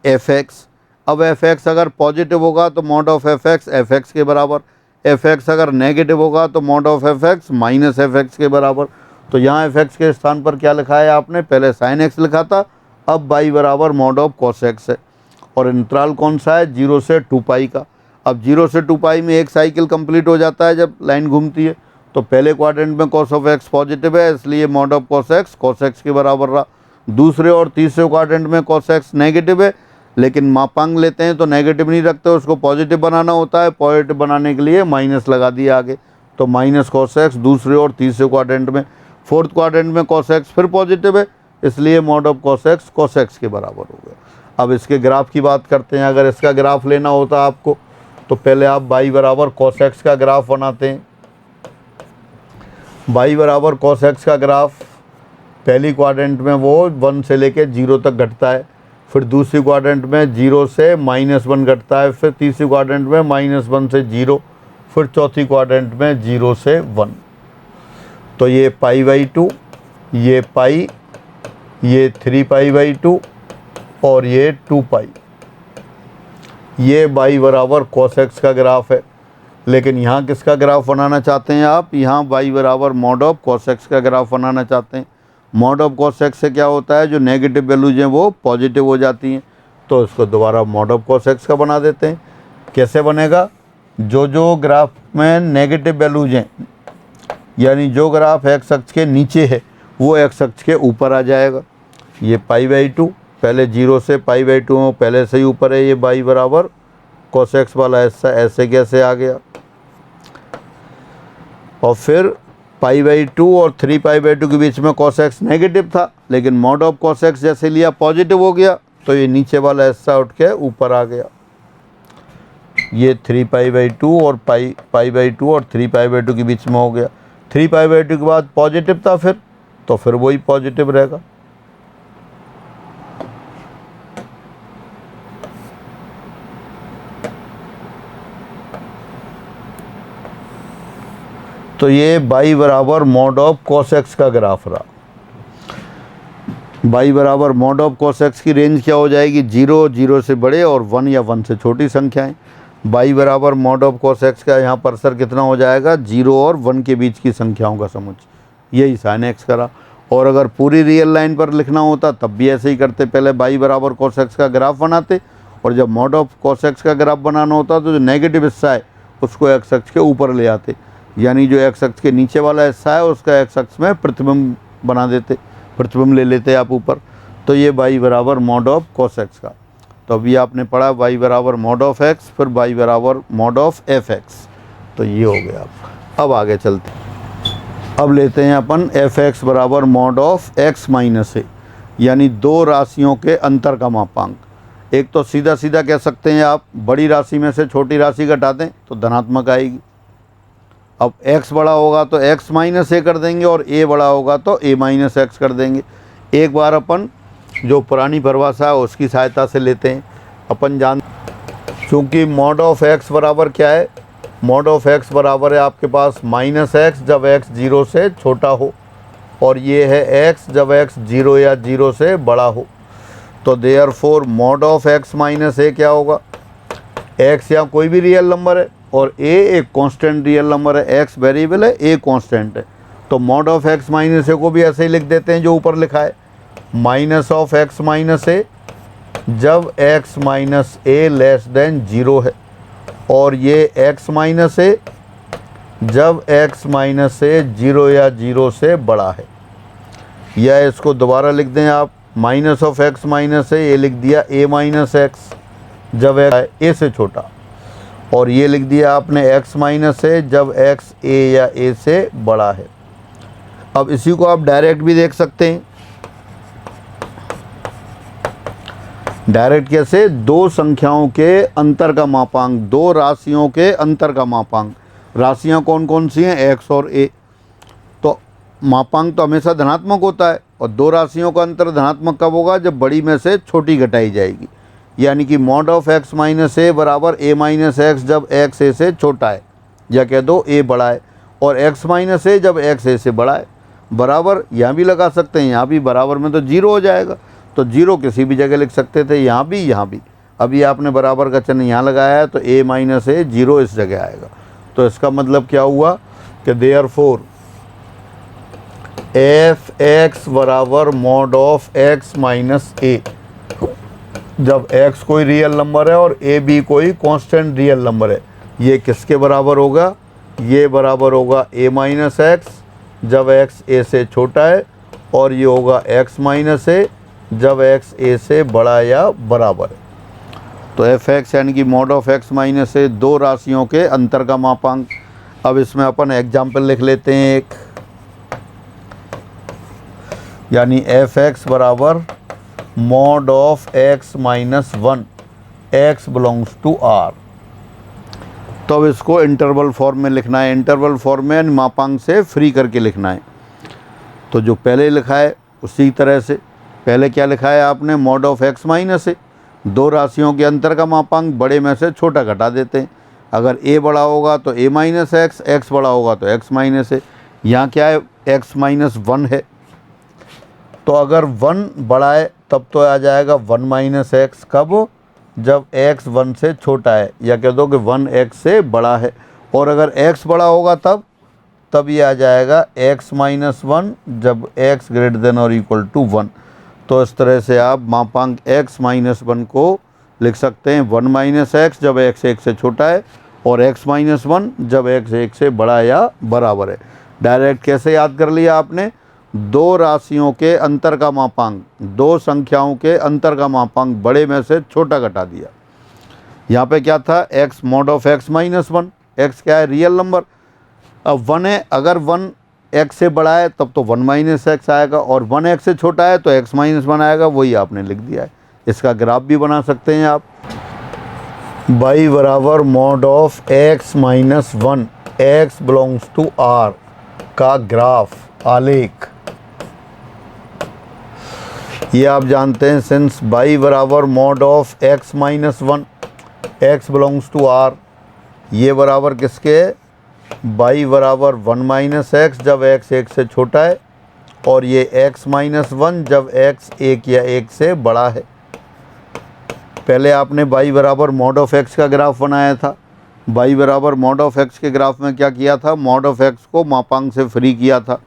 F x. अब एफ एक्स अगर पॉजिटिव होगा तो मॉड ऑफ एफ एक्स के बराबर, एफ एक्स अगर नेगेटिव होगा तो mod of F x minus F x के बराबर। तो यहाँ एफ एक्स के स्थान पर क्या लिखा है आपने? पहले साइन एक्स लिखा था, अब y बराबर मॉड ऑफ कॉस एक्स है, और इंतराल कौन सा है? 0 से 2 पाई का। अब 0 से 2 पाई में एक साइकिल कंप्लीट हो जाता है जब लाइन घूमती है। तो पहले क्वाड्रेंट में कॉस ऑफ एक्स पॉजिटिव है, इसलिए मॉड ऑफ कॉस एक्स के बराबर रहा। दूसरे और तीसरे क्वाड्रेंट में कॉस एक्स नेगेटिव है, लेकिन मापांक लेते हैं तो नेगेटिव नहीं रखते, उसको पॉजिटिव बनाना होता है। पॉजिटिव बनाने के लिए माइनस लगा दिया आगे, तो माइनस कॉस एक्स दूसरे और तीसरे क्वाड्रेंट में। फोर्थ क्वाड्रेंट में कॉस एक्स फिर पॉजिटिव है, इसलिए मॉड ऑफ कॉस एक्स के बराबर हो गया। अब इसके ग्राफ की बात करते हैं। अगर इसका ग्राफ लेना होता आपको तो पहले आप y बराबर कॉस एक्स का ग्राफ बनाते हैं। y बराबर कॉस एक्स का ग्राफ पहली क्वाड्रेंट में वो 1 से लेके 0 तक घटता है, फिर दूसरी क्वाड्रेंट में 0 से -1 घटता है, फिर तीसरी क्वाड्रेंट में -1 से 0, फिर चौथी क्वाड्रेंट में 0 से 1। तो ये π/2, ये पाई, ये 3π/2 और ये 2 पाई। ये y बराबर कॉस एक्स का ग्राफ है। लेकिन यहाँ किसका ग्राफ बनाना चाहते हैं आप? यहाँ y बराबर मॉड ऑफ कॉस एक्स का ग्राफ बनाना चाहते हैं। मॉड ऑफ कॉस एक्स से क्या होता है? जो नेगेटिव वैल्यूज हैं वो पॉजिटिव हो जाती हैं, तो इसको दोबारा मॉड ऑफ कॉस एक्स का बना देते हैं। कैसे बनेगा? जो जो ग्राफ में नेगेटिव वैल्यूज हैं यानी जो ग्राफ एक्स अक्ष के नीचे है वो एक्स अक्ष के ऊपर आ जाएगा। ये π/2 पहले 0 से π/2 पहले से ही ऊपर है, ये y बराबर cos x वाला ऐसा ऐसे कैसे आ गया। और फिर π/2 और 3π/2 के बीच में cos x नेगेटिव था, लेकिन मॉड ऑफ cos x जैसे लिया पॉजिटिव हो गया, तो ये नीचे वाला ऐसा उठ के ऊपर आ गया। ये 3π/2 और π/2 और 3π/2 के बीच में हो गया। 3π/2 के बाद पॉजिटिव था फिर वही पॉजिटिव रहेगा। तो ये y बराबर मॉड ऑफ cos x का ग्राफ रहा। y बराबर मॉड ऑफ cos x की रेंज क्या हो जाएगी, 0, 0 से बड़े और 1 या 1 से छोटी संख्याएं। y बराबर मॉड ऑफ cos x का यहाँ परसर कितना हो जाएगा, 0 और 1 के बीच की संख्याओं का समुच्चय, यही sin x करा। और अगर पूरी रियल लाइन पर लिखना होता तब भी ऐसे ही करते, पहले y बराबर cos x का ग्राफ बनाते, और जब मॉड ऑफ cos x का ग्राफ बनाना होता तो जो नेगेटिव हिस्सा है उसको x अक्ष के ऊपर ले आते, यानी जो x अक्ष के नीचे वाला हिस्सा है उसका x अक्ष में प्रतिबिंब बना देते, प्रतिबिंब ले लेते आप ऊपर। तो ये y बराबर मॉड ऑफ cos x का। तो अभी आपने पढ़ा y बराबर मॉड ऑफ x, फिर y बराबर मॉड ऑफ fx, तो ये हो गया। अब आगे चलते हैं, अब लेते हैं अपन fx बराबर mod of x minus a, यानी दो राशियों के अंतर का मापांक। एक तो सीधा सीधा कह सकते हैं आप, बड़ी राशि में से छोटी राशि घटा दें तो धनात्मक आएगी। अब x बड़ा होगा तो x माइनस a कर देंगे, और a बड़ा होगा तो a माइनस x कर देंगे। एक बार अपन जो पुरानी परिभाषा है उसकी सहायता से लेते हैं। अपन जान, चूँकि मॉड ऑफ x बराबर क्या है, मॉड ऑफ x बराबर है आपके पास -x जब x 0 से छोटा हो, और ये है x जब x 0 या 0 से बड़ा हो। तो therefore mod of x minus a क्या होगा, x या कोई भी रियल नंबर है और a एक कांस्टेंट रियल नंबर है, x वेरिएबल है, a कांस्टेंट है। तो mod of x minus a को भी ऐसे ही लिख देते हैं जो ऊपर लिखा है, minus of x minus a जब x minus a less than 0 है, और ये x माइनस a जब x माइनस a 0 या 0 से बड़ा है। या इसको दोबारा लिख दें आप, minus of x minus a, ये लिख दिया a माइनस x जब a से छोटा, और ये लिख दिया आपने x माइनस a जब x a या a से बड़ा है। अब इसी को आप डायरेक्ट भी देख सकते हैं। डायरेक्ट कैसे, दो संख्याओं के अंतर का मापांक, दो राशियों के अंतर का मापांक। राशियां कौन कौन सी हैं, x और a। तो मापांक तो हमेशा धनात्मक होता है, और दो राशियों का अंतर धनात्मक कब होगा, जब बड़ी में से छोटी घटाई जाएगी। यानी कि mod of x minus a बराबर a माइनस x जब x a से छोटा है, या कह दो a बड़ा है, और x माइनस a जब x a से बड़ा है। बराबर यहाँ भी लगा सकते हैं, यहाँ भी बराबर में तो 0 हो जाएगा, तो 0 किसी भी जगह लिख सकते थे, यहाँ भी यहाँ भी। अभी आपने बराबर का चिन्ह यहाँ लगाया है तो a माइनस a 0 इस जगह आएगा। तो इसका मतलब क्या हुआ कि देयरफॉर एफ एक्स बराबर mod of x minus a, जब x कोई रियल नंबर है और a भी कोई कांस्टेंट रियल नंबर है, ये किसके बराबर होगा, ये बराबर होगा a माइनस एक्स जब x a से छोटा है, और ये होगा x माइनस a जब x a से बड़ा या बराबर है। तो एफ एक्स यानी कि mod of x minus a दो राशियों के अंतर का मापांक। अब इसमें अपन एग्जाम्पल लिख लेते हैं एक, यानी एफ एक्स बराबर mod of x minus 1 x belongs to r। तो अब इसको इंटरवल फॉर्म में लिखना है, इंटरवल फॉर्म में मापांक से फ्री करके लिखना है। तो जो पहले लिखा है उसी तरह से, पहले क्या लिखा है आपने, mod of x minus a, दो राशियों के अंतर का मापांक बड़े में से छोटा घटा देते हैं। अगर a बड़ा होगा तो a माइनस एक्स, x बड़ा होगा तो x माइनस a। यहाँ क्या है, x माइनस 1 है, तो अगर 1 बड़ा है तब तो आ जाएगा 1 माइनस एक्स, कब, जब x 1 से छोटा है, या कह दो कि 1 x से बड़ा है। और अगर x बड़ा होगा तब ये आ जाएगा x माइनस 1 जब x ग्रेटर देन और इक्वल टू 1। तो इस तरह से आप मापांक x माइनस 1 को लिख सकते हैं 1 माइनस एक्स जब x 1 से छोटा है, और x माइनस 1 जब x 1 से बड़ा या बराबर है। डायरेक्ट कैसे याद कर लिया आपने? दो राशियों के अंतर का मापांक, दो संख्याओं के अंतर का मापांक बड़े में से छोटा घटा दिया। यहाँ पे क्या था? x mod of x minus 1। x क्या है? Real number. अब 1 है, अगर 1 x से बड़ा है तब तो 1 माइनस x आएगा, और 1 x से छोटा है तो x माइनस 1 आएगा। वही आपने लिख दिया है। इसका ग्राफ भी बना सकते हैं आप। y बराबर mod of x minus 1, x belongs to r का ग्राफ, आलेख। ये आप जानते हैं, सिंस y बराबर mod of x minus 1, x belongs to r, ये बराबर किसके है? y बराबर 1 माइनस एक्स जब x 1 से छोटा है, और ये x माइनस 1 जब x 1 या 1 से बड़ा है। पहले आपने y बराबर mod ऑफ x का ग्राफ बनाया था। y बराबर mod ऑफ x के ग्राफ में क्या किया था? mod ऑफ x को मापांक से फ्री किया था,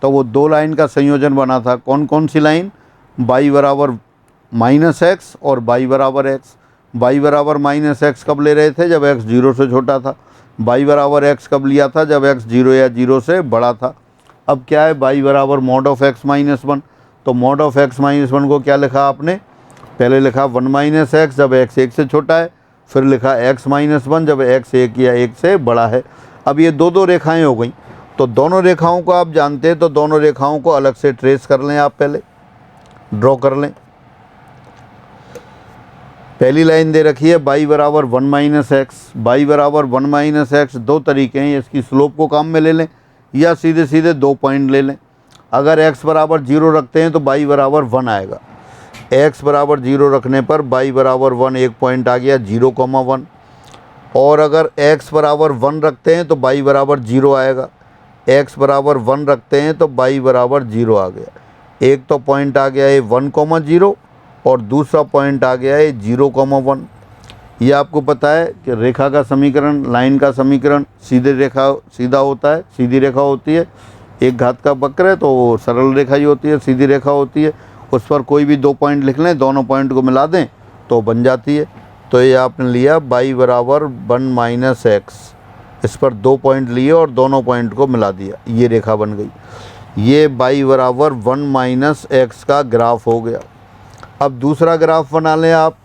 तो वो दो लाइन का संयोजन बना था। कौन कौन सी लाइन? y बराबर माइनस एक्स और y बराबर x। y बराबर माइनस एक्स कब ले रहे थे? जब x 0 से छोटा था। y बराबर x कब लिया था? जब x 0 या 0 से बड़ा था। अब क्या है? y बराबर mod ऑफ x माइनस 1। तो mod ऑफ x माइनस 1 को क्या लिखा आपने? पहले लिखा 1 माइनस एक्स जब x 1 से छोटा है, फिर लिखा x माइनस 1 जब x 1 या 1 से बड़ा है। अब ये दो रेखाएं हो गई, तो दोनों रेखाओं को आप जानते हैं, तो दोनों रेखाओं को अलग से ट्रेस कर लें। आप पहले ड्रॉ कर लें। पहली लाइन दे रखी है y बराबर 1 माइनस एक्स। y बराबर 1 माइनस एक्स दो तरीके हैं, इसकी स्लोप को काम में ले लें या सीधे सीधे 2 पॉइंट ले लें। अगर x बराबर 0 रखते हैं तो y बराबर 1 आएगा। x बराबर 0 रखने पर y बराबर 1 एक पॉइंट आ गया 0,1, और अगर x बराबर 1 रखते हैं तो y बराबर 0 आएगा। x बराबर 1 रखते हैं तो y बराबर 0 आ गया। एक तो पॉइंट आ गया है 1,0 और दूसरा पॉइंट आ गया है 0,1। ये आपको पता है कि रेखा का समीकरण, लाइन का समीकरण सीधा होता है, सीधी रेखा होती है। एक घात का वक्र है तो वो सरल रेखा ही होती है, सीधी रेखा होती है। उस पर कोई भी 2 पॉइंट लिख लें, दोनों पॉइंट को मिला दें तो बन जाती है। तो ये आपने लिया y बराबर 1 माइनस एक्स, इस पर 2 पॉइंट लिए और दोनों पॉइंट को मिला दिया, ये रेखा बन गई। ये y बराबर 1 माइनस एक्स का ग्राफ हो गया। अब दूसरा ग्राफ बना लें आप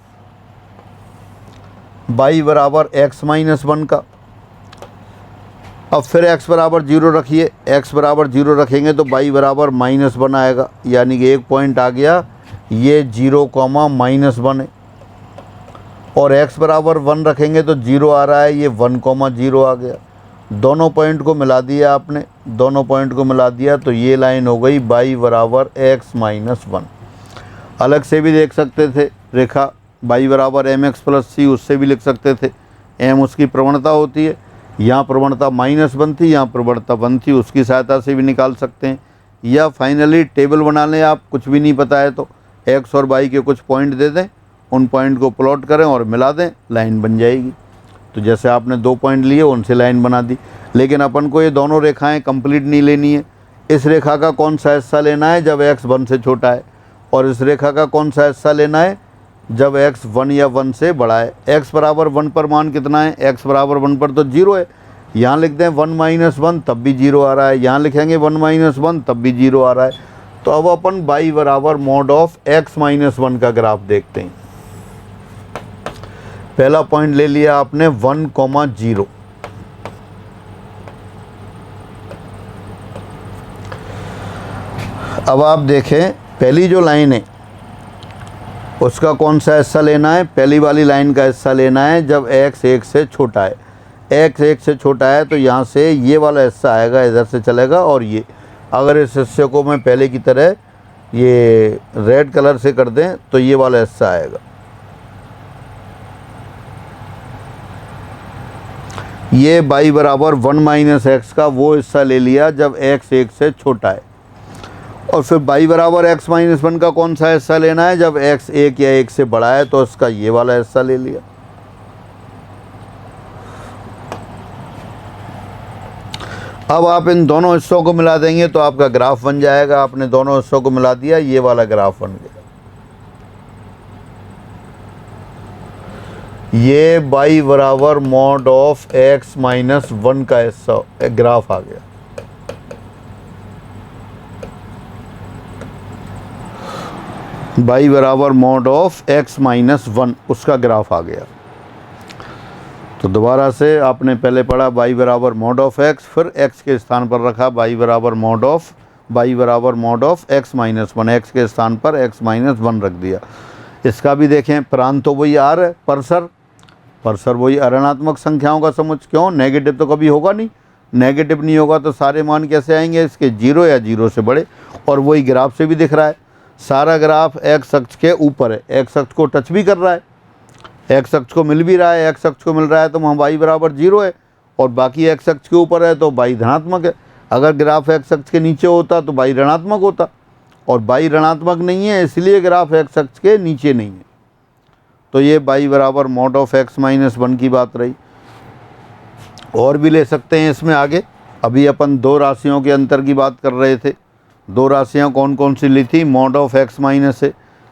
y बराबर x माइनस 1 का। अब फिर x बराबर 0 रखिए। x बराबर 0 रखेंगे तो y बराबर माइनस 1 आएगा, यानी कि एक पॉइंट आ गया, ये 0,-1 है। और x बराबर 1 रखेंगे तो 0 आ रहा है, ये 1,0 आ गया। दोनों पॉइंट को मिला दिया आपने, दोनों पॉइंट को मिला दिया तो ये लाइन हो गई y बराबर x माइनस 1। अलग से भी देख सकते थे रेखा y बराबर mx प्लस c, उससे भी लिख सकते थे। m उसकी प्रवणता होती है, यहाँ प्रवणता -1 थी, यहाँ प्रवणता 1 थी, उसकी सहायता से भी निकाल सकते हैं। या फाइनली टेबल बना लें आप, कुछ भी नहीं पता है तो x और y के कुछ पॉइंट दे दें, उन पॉइंट को प्लॉट करें और मिला दें, लाइन बन जाएगी। तो जैसे आपने 2 पॉइंट लिए उनसे लाइन बना दी। लेकिन अपन को ये दोनों रेखाएं कंप्लीट नहीं लेनी है। इस रेखा का कौन सा हिस्सा लेना है? जब x 1 से छोटा है। और इस रेखा का कौन सा हिस्सा लेना है? जब x 1 या 1 से बड़ा है। x बराबर 1 पर मान कितना है? x बराबर 1 पर तो 0 है। यहाँ लिख दें 1 माइनस 1 तब भी 0 आ रहा है, यहाँ लिखेंगे 1 माइनस 1 तब भी 0 आ रहा है। तो अब अपन y बराबर mod ऑफ x माइनस 1 का ग्राफ देखते हैं। पहला पॉइंट ले लिया आपने 1,0। अब आप देखें पहली जो लाइन है उसका कौन सा हिस्सा लेना है? पहली वाली लाइन का हिस्सा लेना है जब x 1 से छोटा है। x 1 से छोटा है तो यहाँ से ये वाला हिस्सा आएगा, इधर से चलेगा। और ये अगर इस हिस्से को मैं पहले की तरह ये रेड कलर से कर दें तो ये वाला हिस्सा आएगा। ये y बराबर 1 माइनस एक्स का वो हिस्सा ले लिया जब x 1 से छोटा है। और फिर y बराबर x माइनस 1 का कौन सा हिस्सा लेना है? जब x 1 या 1 से बड़ा है, तो उसका ये वाला हिस्सा ले लिया। अब आप इन दोनों हिस्सों को मिला देंगे तो आपका ग्राफ बन जाएगा। आपने दोनों हिस्सों को मिला दिया, ये वाला ग्राफ बन गया। ये y बराबर mod ऑफ x माइनस 1 का हिस्सा ग्राफ आ गया। बाई बराबर मॉड ऑफ x माइनस 1 उसका ग्राफ आ गया। तो दोबारा से आपने पहले पढ़ा बाई बराबर मॉड ऑफ x, फिर x के स्थान पर रखा बाई बराबर mod of x minus 1, x के स्थान पर x माइनस 1 रख दिया। इसका भी देखें, प्रांत तो वही r है, परसर वही अऋणात्मक संख्याओं का समुच्चय। क्यों? नेगेटिव तो कभी होगा नहीं, नेगेटिव नहीं होगा तो सारे मान कैसे आएंगे इसके? 0 या 0 से बड़े। और वही ग्राफ से भी दिख रहा है, सारा ग्राफ x अक्ष के ऊपर है, x अक्ष को टच भी कर रहा है, x अक्ष को मिल भी रहा है, x अक्ष को मिल रहा है तो वहाँ y बराबर 0 है, और बाकी x अक्ष के ऊपर है तो y धनात्मक है। अगर ग्राफ x अक्ष के नीचे होता तो y ऋणात्मक होता, और y ऋणात्मक नहीं है इसलिए ग्राफ x अक्ष के नीचे नहीं है। तो ये y बराबर मॉड ऑफ x माइनस 1 की बात रही। और भी ले सकते हैं इसमें आगे। अभी अपन दो राशियों के अंतर की बात कर रहे थे, दो राशियाँ कौन कौन सी ली थी? मॉड ऑफ x माइनस से।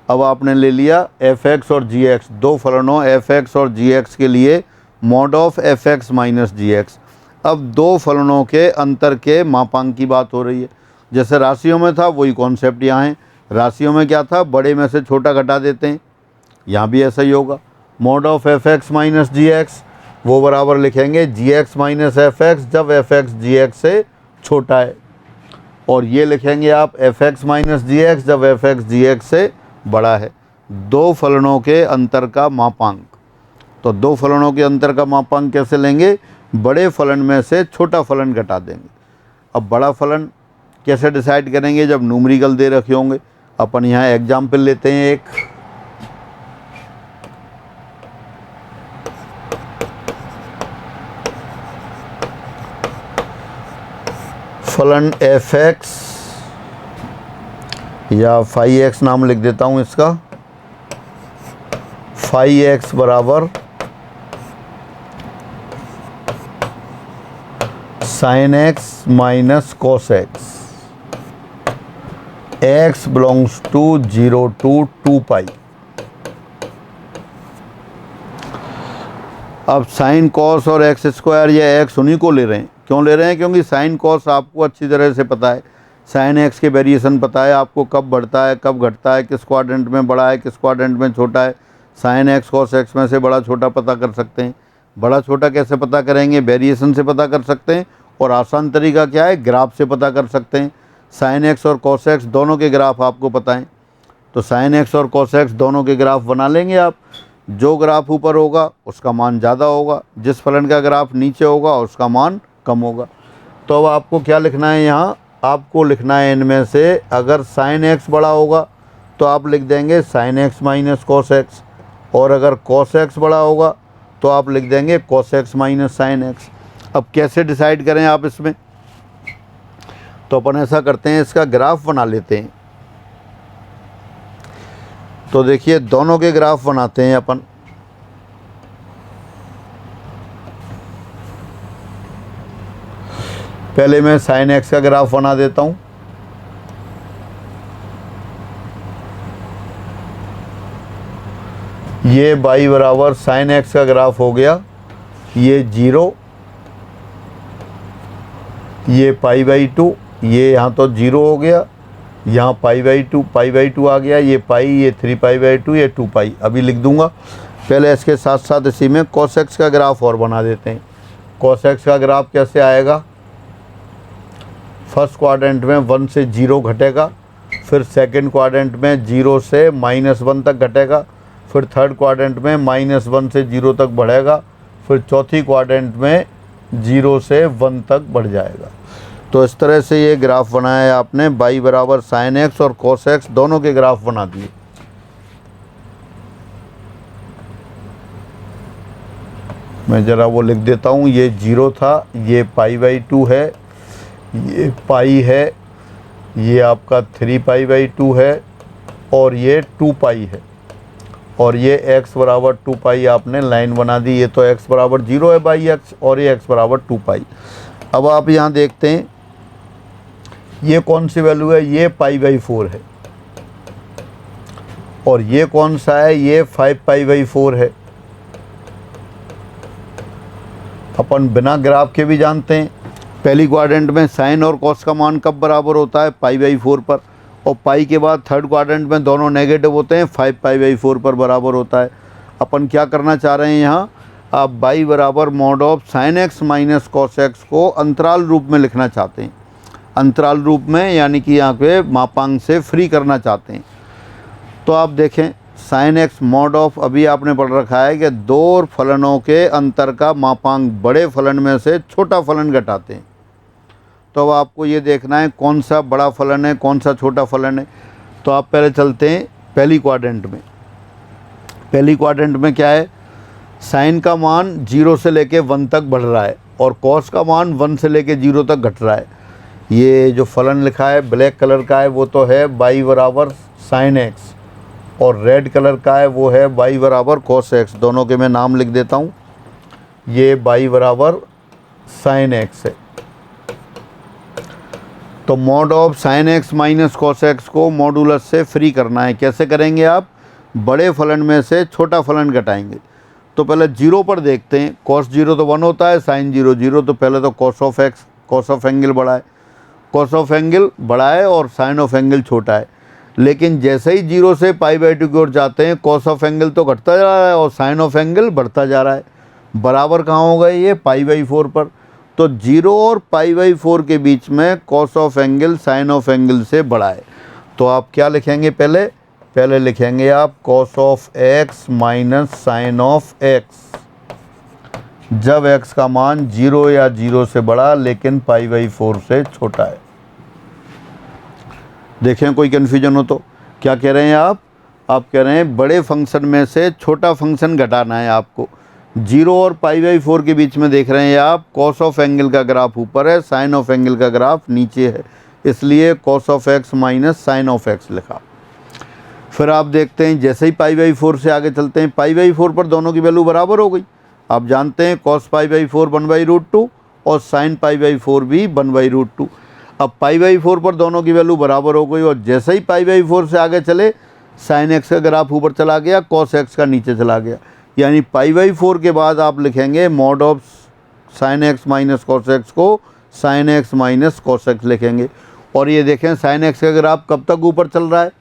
अब आपने ले लिया fx और gx, दो फलनों fx और gx के लिए mod of fx minus gx। अब दो फलनों के अंतर के मापांक की बात हो रही है। जैसे राशियों में था वही कॉन्सेप्ट यहाँ है। राशियों में क्या था? बड़े में से छोटा घटा देते हैं, यहाँ भी ऐसा ही होगा। Mod of fx minus gx वो बराबर लिखेंगे gx माइनस fx जब fx gx से छोटा है, और ये लिखेंगे आप fx माइनस gx जब fx gx से बड़ा है। दो फलनों के अंतर का मापांक। तो दो फलनों के अंतर का मापांक कैसे लेंगे? बड़े फलन में से छोटा फलन घटा देंगे। अब बड़ा फलन कैसे डिसाइड करेंगे? जब न्यूमेरिकल दे रखे होंगे। अपन यहाँ एग्जाम्पल लेते हैं एक। फलन fx या फाई एक्स नाम लिख देता हूँ इसका। फाई एक्स बराबर sine X minus cos X, x belongs to 0 to 2 pi. अब साइन कॉस और एक्स स्क्वायर ये एक्स उन्हीं को ले रहे हैं। क्यों ले रहे हैं? क्योंकि साइन कॉस आपको अच्छी तरह से पता है, साइन एक्स के वेरिएशन पता है आपको, कब बढ़ता है कब घटता है, किस क्वाड्रेंट में बड़ा है किस क्वाड्रेंट में छोटा है। साइन एक्स कॉस एक्स में से बड़ा छोटा पता कर सकते हैं। बड़ा छोटा कैसे पता करेंगे? वेरिएशन से पता कर सकते हैं, और आसान तरीका क्या है? ग्राफ से पता कर सकते हैं। साइन एक्स और कॉस एक्स दोनों के ग्राफ आपको पता है, तो साइन एक्स और कॉस एक्स दोनों के ग्राफ बना लेंगे आप। जो ग्राफ ऊपर होगा उसका मान ज़्यादा होगा, जिस फलन का ग्राफ नीचे होगा उसका मान कम होगा। तो अब आपको क्या लिखना है यहाँ? आपको लिखना है इनमें से, अगर साइन एक्स बड़ा होगा तो आप लिख देंगे sign X minus cos x, और अगर कॉस एक्स बड़ा होगा तो आप लिख देंगे cos x minus sine x. अब कैसे डिसाइड करें आप इसमें? तो अपन ऐसा करते हैं, इसका ग्राफ बना लेते हैं। तो देखिए दोनों के ग्राफ बनाते हैं अपन। पहले मैं साइन एक्स का ग्राफ बना देता हूँ। ये बाई बराबर साइन एक्स का ग्राफ हो गया, ये 0, ये पाई बाई 2, ये यहाँ तो 0 हो गया, यहाँ पाई बाई 2 आ गया, ये पाई, ये 3 पाई बाई 2, ये 2 पाई। अभी लिख दूंगा। पहले इसके साथ साथ इसी में कॉस एक्स का ग्राफ और बना देते हैं। कॉस एक्स का ग्राफ कैसे आएगा? फर्स्ट क्वाड्रेंट में 1 से 0 घटेगा, फिर सेकंड क्वाड्रेंट में 0 से -1 तक घटेगा, फिर थर्ड क्वाड्रेंट में -1 से 0 तक बढ़ेगा, फिर चौथी क्वाड्रेंट में 0 से 1 तक बढ़ जाएगा। तो इस तरह से ये ग्राफ बनाया है आपने। बाई बराबर साइन एक्स और कॉस एक्स दोनों के ग्राफ बना दिए। मैं ज़रा वो लिख देता हूँ। ये 0 था, ये पाई बाई 2 है, ये पाई है, ये आपका 3 पाई बाई 2 है, और ये 2 पाई है, और ये x बराबर 2 पाई आपने लाइन बना दी। ये तो x बराबर 0 है बाई x, और ये x बराबर 2 पाई। अब आप यहाँ देखते हैं ये कौन सी वैल्यू है? ये पाई बाई 4 है, और ये कौन सा है? ये 5 पाई बाई 4 है। अपन बिना ग्राफ के भी जानते हैं, पहली क्वाड्रेंट में साइन और कॉस का मान कब बराबर होता है? पाई बाई 4 पर, और पाई के बाद थर्ड क्वाड्रेंट में दोनों नेगेटिव होते हैं, 5π/4 पर बराबर होता है। अपन क्या करना चाह रहे हैं यहाँ, आप बाई बराबर mod of sine X minus cos x को अंतराल रूप में लिखना चाहते हैं, अंतराल रूप में, यानी कि यहाँ पे मापांक से फ्री करना चाहते हैं। तो आप देखें साइन एक्स मॉड ऑफ, अभी आपने पढ़ रखा है कि दो फलनों के अंतर का मापांक बड़े फलन में से छोटा फलन घटाते हैं। तो अब आपको ये देखना है कौन सा बड़ा फलन है, कौन सा छोटा फलन है। तो आप पहले चलते हैं पहली क्वाड्रेंट में। पहली क्वाड्रेंट में क्या है, साइन का मान 0 से लेके 1 तक बढ़ रहा है और कॉस का मान 1 से लेके 0 तक घट रहा है। ये जो फलन लिखा है ब्लैक कलर का है वो तो है बाई बराबर साइन एक्स, और रेड कलर का है वो है बाई बराबर कॉस एक्स। दोनों के मैं नाम लिख देता हूँ। ये बाई बराबर साइन एक्स है। तो mod of sine X minus cos x को मॉडुलस से फ्री करना है। कैसे करेंगे आप, बड़े फलन में से छोटा फलन घटाएंगे। तो पहले 0 पर देखते हैं, कॉस 0 तो 1 होता है, साइन 0 0, तो पहले तो cos of x, cos of angle बड़ा है, कॉस ऑफ एंगल बड़ा है और साइन ऑफ एंगल छोटा है। लेकिन जैसे ही 0 से π/2 की ओर जाते हैं कॉस ऑफ एंगल तो घटता जा रहा है और साइन ऑफ एंगल बढ़ता जा रहा है। बराबर कहाँ हो गए, ये π/4 पर। तो 0 और π/4 के बीच में cos of angle sine of angle से बड़ा है। तो आप क्या लिखेंगे, पहले लिखेंगे आप cos of x minus sine of X, जब एक्स का मान 0 या 0 से बड़ा लेकिन π/4 से छोटा है। देखें कोई कन्फ्यूजन हो तो क्या कह रहे हैं आप कह रहे हैं बड़े फंक्शन में से छोटा फंक्शन घटाना है आपको। 0 और π/4 के बीच में देख रहे हैं आप, कॉस ऑफ एंगल का ग्राफ ऊपर है, साइन ऑफ एंगल का ग्राफ नीचे है, इसलिए cos of x minus sine of X लिखा। फिर आप देखते हैं जैसे ही π/4 से आगे चलते हैं, π/4 पर दोनों की वैल्यू बराबर हो गई। आप जानते हैं cos π/4 1/√2 और sin π/4 भी 1/√2। अब π/4 पर दोनों की वैल्यू बराबर हो गई और जैसे ही π/4 से आगे चले sin x का ग्राफ ऊपर चला गया, cos x का नीचे चला गया। यानी π/4 के बाद आप लिखेंगे mod of sin x minus cos x को sin x minus cos x लिखेंगे। और ये देखें sin x का ग्राफ कब तक ऊपर चल रहा है,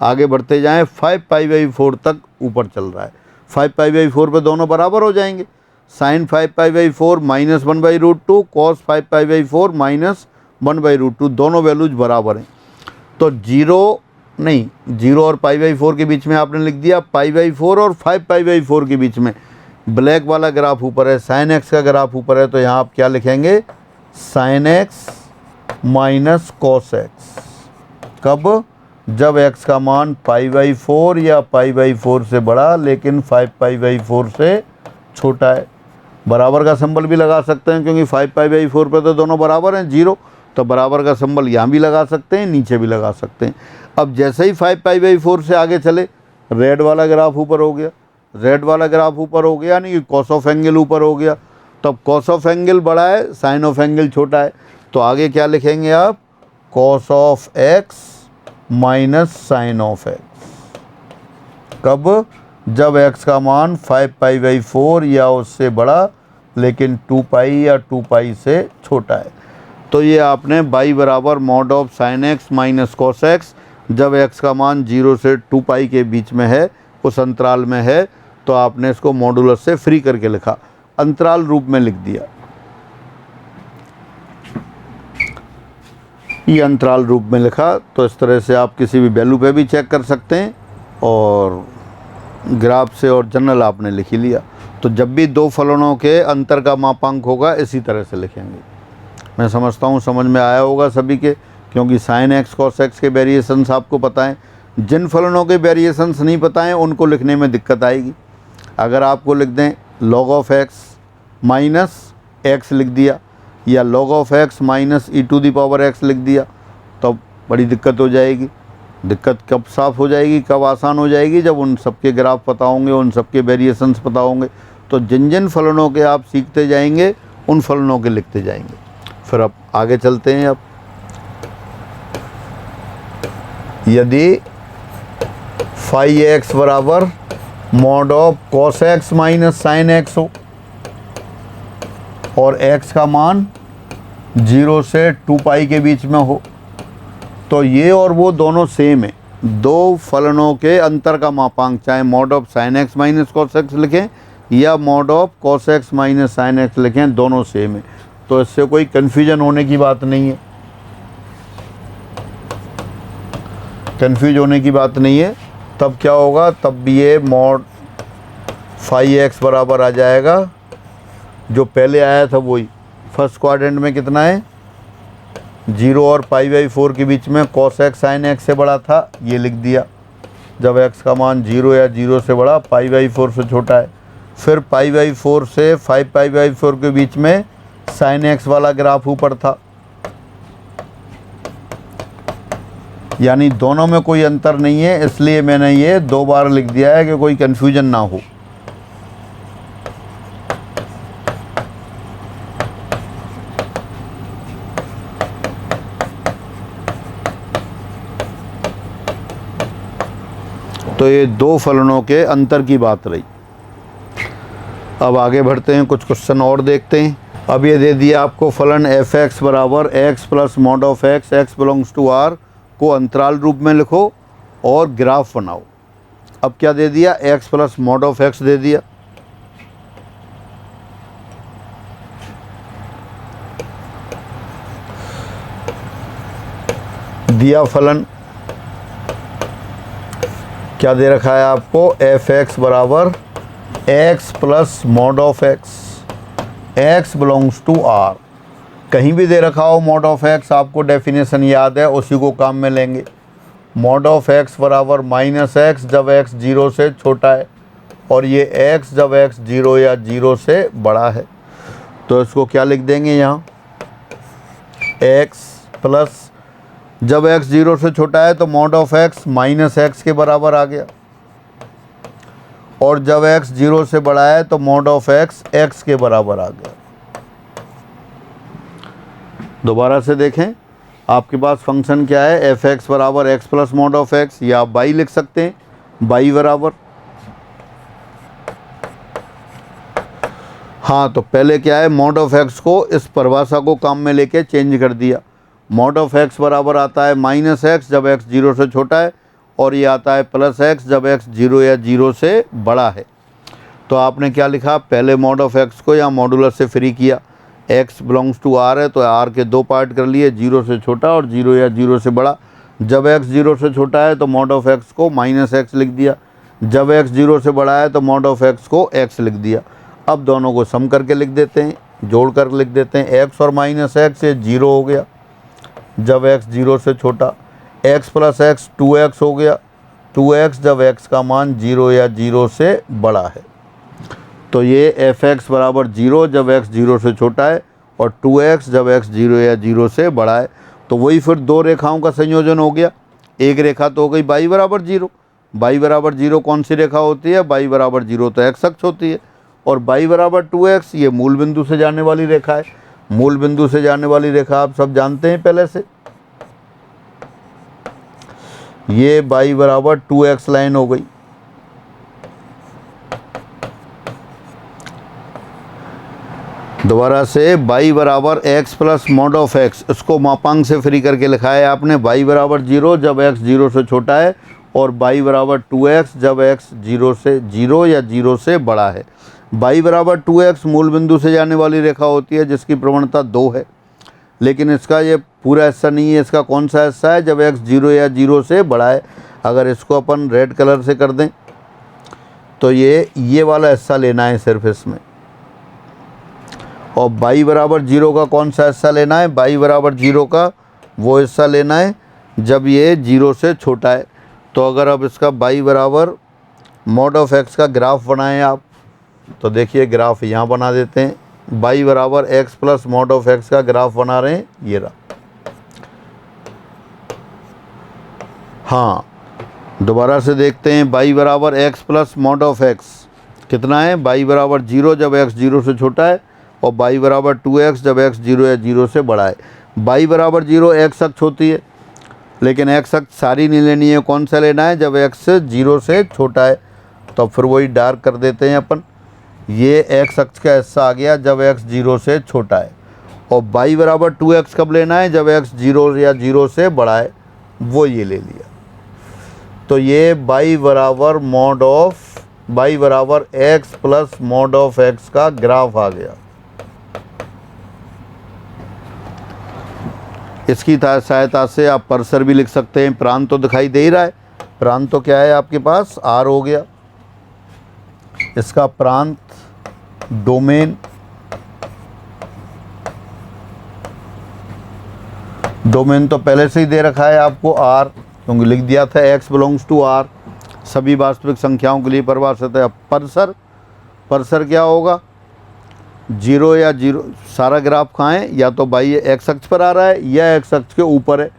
आगे बढ़ते जाएं 5π/4 तक ऊपर चल रहा है। 5π/4 पे दोनों बराबर हो जाएंगे, sin 5π/4 माइनस 1/√2 cos 5π/4 माइनस 1/√2, दोनों वैल्यूज बराबर हैं। तो 0 और π/4 के बीच में आपने लिख दिया π/4 और 5π/4 के बीच में ब्लैक वाला ग्राफ ऊपर है, sin x का ग्राफ ऊपर है, तो यहाँ आप क्या लिखेंगे sin x minus cos x। कब, जब x का मान π/4 या π/4 से बड़ा लेकिन 5π/4 से छोटा है। बराबर का सिंबल भी लगा सकते हैं क्योंकि 5π/4 पे तो दोनों बराबर हैं 0, तो बराबर का सिंबल यहाँ भी लगा सकते हैं, नीचे भी लगा सकते हैं। अब जैसे ही 5π/4 से आगे चले रेड वाला ग्राफ ऊपर हो गया, रेड वाला ग्राफ ऊपर हो गया यानी कि कॉस ऑफ एंगल ऊपर हो गया। तब कॉस ऑफ एंगल बड़ा है, साइन ऑफ एंगल छोटा है, तो आगे क्या लिखेंगे आप cos of x minus sine of X. कब, जब x का मान 5π/4 या उससे बड़ा लेकिन 2π या 2π से छोटा है। तो ये आपने बाई बराबर mod of sine X minus cos x, जब x का मान 0 से 2π के बीच में है, उस अंतराल में है, तो आपने इसको मॉडुलस से फ्री करके लिखा, अंतराल रूप में लिख दिया। ये अंतराल रूप में लिखा, तो इस तरह से आप किसी भी वैल्यू पे भी चेक कर सकते हैं और ग्राफ से और जनरल आपने लिख ही लिया। तो जब भी दो फलनों के अंतर का मापांक होगा इसी तरह से लिखेंगे। मैं समझता हूँ समझ में आया होगा सभी के, क्योंकि साइन एक्स कॉस एक्स के वेरिएशंस आपको पता हैं। जिन फलनों के वेरिएशंस नहीं पता हैं उनको लिखने में दिक्कत आएगी। अगर आपको लिख दें log of x minus x लिख दिया या log of x minus e⁻x लिख दिया, तो बड़ी दिक्कत हो जाएगी। दिक्कत कब साफ़ हो जाएगी, कब आसान हो जाएगी, जब उन सबके ग्राफ पता होंगे, उन सबके वेरिएशंस पता होंगे। तो जिन जिन फलनों के आप सीखते जाएंगे उन फलनों के लिखते जाएंगे। फिर अब आगे चलते हैं। अब यदि फाई एक्स बराबर mod of cos x minus sine x हो और x का मान 0 से 2π के बीच में हो, तो ये और वो दोनों सेम है, दो फलनों के अंतर का मापांक, चाहे mod of sine X minus cos x लिखें या mod of cos x minus sine x लिखें, दोनों सेम है। तो इससे कोई कन्फ्यूजन होने की बात नहीं है, कन्फ्यूज होने की बात नहीं है। तब क्या होगा, तब भी ये मॉड फाई एक्स बराबर आ जाएगा, जो पहले आया था वही। फर्स्ट क्वाड्रेंट में कितना है, 0 और π/4 के बीच में कॉस एक्स साइन एक्स से बड़ा था, ये लिख दिया। जब x का मान 0 या 0 से बड़ा, π/4 से छोटा है। फिर π/4 से 5π/4 के बीच में साइन एक्स वाला ग्राफ ऊपर था, यानी दोनों में कोई अंतर नहीं है, इसलिए मैंने ये 2 बार लिख दिया है कि कोई कन्फ्यूजन ना हो। तो ये दो फलनों के अंतर की बात रही। अब आगे बढ़ते हैं, कुछ क्वेश्चन और देखते हैं। अब ये दे दिया आपको फलन एफ एक्स बराबर x plus mod of x, x belongs to R को अंतराल रूप में लिखो और ग्राफ बनाओ। अब क्या दे दिया, x plus mod of x दे दिया, दिया फलन क्या दे रखा है आपको, एफ एक्स बराबर x plus mod of x, x belongs to R. कहीं भी दे रखा हो मॉड ऑफ एक्स, आपको डेफिनेशन याद है, उसी को काम में लेंगे। मॉड ऑफ एक्स बराबर माइनस एक्स जब एक्स 0 से छोटा है, और ये एक्स जब एक्स 0 या 0 से बड़ा है। तो इसको क्या लिख देंगे यहाँ, एक्स प्लस, जब x 0 से छोटा है तो mod of x minus x के बराबर आ गया, और जब x 0 से बड़ा है तो मॉड ऑफ x x के बराबर आ गया। दोबारा से देखें, आपके पास फंक्शन क्या है, एफ एक्स बराबर x plus mod of x, या आप बाई लिख सकते हैं, बाई बराबर, हाँ तो पहले क्या है, मॉड ऑफ एक्स को इस परिभाषा को काम में लेके चेंज कर दिया। मॉड ऑफ एक्स बराबर आता है माइनस एक्स जब एक्स 0 से छोटा है, और ये आता है प्लस एक्स जब एक्स 0 या 0 से बड़ा है। तो आपने क्या लिखा, पहले मॉड ऑफ एक्स को या मॉडुलस से फ्री किया, एक्स बिलोंग्स टू आर है तो आर के 2 पार्ट कर लिए, 0 से छोटा और 0 या 0 से बड़ा। जब एक्स 0 से छोटा है तो मॉड ऑफ एक्स को माइनस एक्स लिख दिया, जब एक्स 0 से बड़ा है तो मॉड ऑफ एक्स को एक्स लिख दिया। अब दोनों को सम करके लिख देते हैं, जोड़ कर लिख देते हैं, एक्स और माइनस एक्स ये 0 हो गया जब x 0 से छोटा, x प्लस एक्स 2x हो गया, 2x जब x का मान 0 या 0 से बड़ा है। तो ये एफ एक्स बराबर 0 जब x 0 से छोटा है, और 2x जब x 0 या 0 से बड़ा है। तो वही फिर दो रेखाओं का संयोजन हो गया। एक रेखा तो हो गई y बराबर 0, y बराबर 0 कौन सी रेखा होती है, y बराबर 0 तो x अक्ष होती है, और y बराबर 2x ये मूल बिंदु से जाने वाली रेखा है। मूल बिंदु से जाने वाली रेखा आप सब जानते हैं पहले से, ये y बराबर 2x लाइन हो गई। दोबारा से y बराबर x plus mod of x, इसको मापांक से फ्री करके लिखा है आपने, y बराबर 0 जब x 0 से छोटा है, और y बराबर 2x जब x 0 या 0 से बड़ा है। y बराबर 2x मूल बिंदु से जाने वाली रेखा होती है जिसकी प्रवणता 2 है, लेकिन इसका ये पूरा हिस्सा नहीं है। इसका कौन सा हिस्सा है, जब x 0 या 0 से बड़ा है। अगर इसको अपन रेड कलर से कर दें तो ये वाला हिस्सा लेना है सिर्फ इसमें, और y बराबर 0 का कौन सा हिस्सा लेना है, y बराबर 0 का वो हिस्सा लेना है जब ये 0 से छोटा है। तो अगर अब इसका y बराबर मॉड ऑफ x का ग्राफ बनाएं आप, तो देखिए ग्राफ यहाँ बना देते हैं, y बराबर x plus mod of x का ग्राफ बना रहे हैं, ये रहा। हाँ दोबारा से देखते हैं, y बराबर x plus mod of x कितना है, y बराबर 0 जब x 0 से छोटा है, और y बराबर 2x जब x 0 या 0 से बड़ा है। y बराबर 0 x अक्ष होती है, लेकिन x अक्ष सारी नहीं लेनी है, कौन सा लेना है, जब x 0 से छोटा है। तो फिर वही डार्क कर देते हैं अपन, ये x अक्ष का हिस्सा आ गया जब x 0 से छोटा है, और y बराबर 2x कब लेना है, जब x 0 या 0 से बड़ा है। वो ये ले लिया। तो ये y बराबर x plus mod of x का ग्राफ आ गया। इसकी सहायता से आप कर्सर भी लिख सकते हैं। प्रांत तो दिखाई दे ही रहा है, प्रांत तो क्या है आपके पास R हो गया। इसका प्रांत डोमेन, डोमेन तो पहले से ही दे रखा है आपको R, क्योंकि लिख दिया था x बिलोंग्स टू R, सभी वास्तविक संख्याओं के लिए परिभाषित है। अब परसर, परसर क्या होगा, जीरो या जीरो, सारा ग्राफ कहाँ है, या तो बाई एक्स अक्ष पर आ रहा है या एक्स अक्ष के ऊपर है।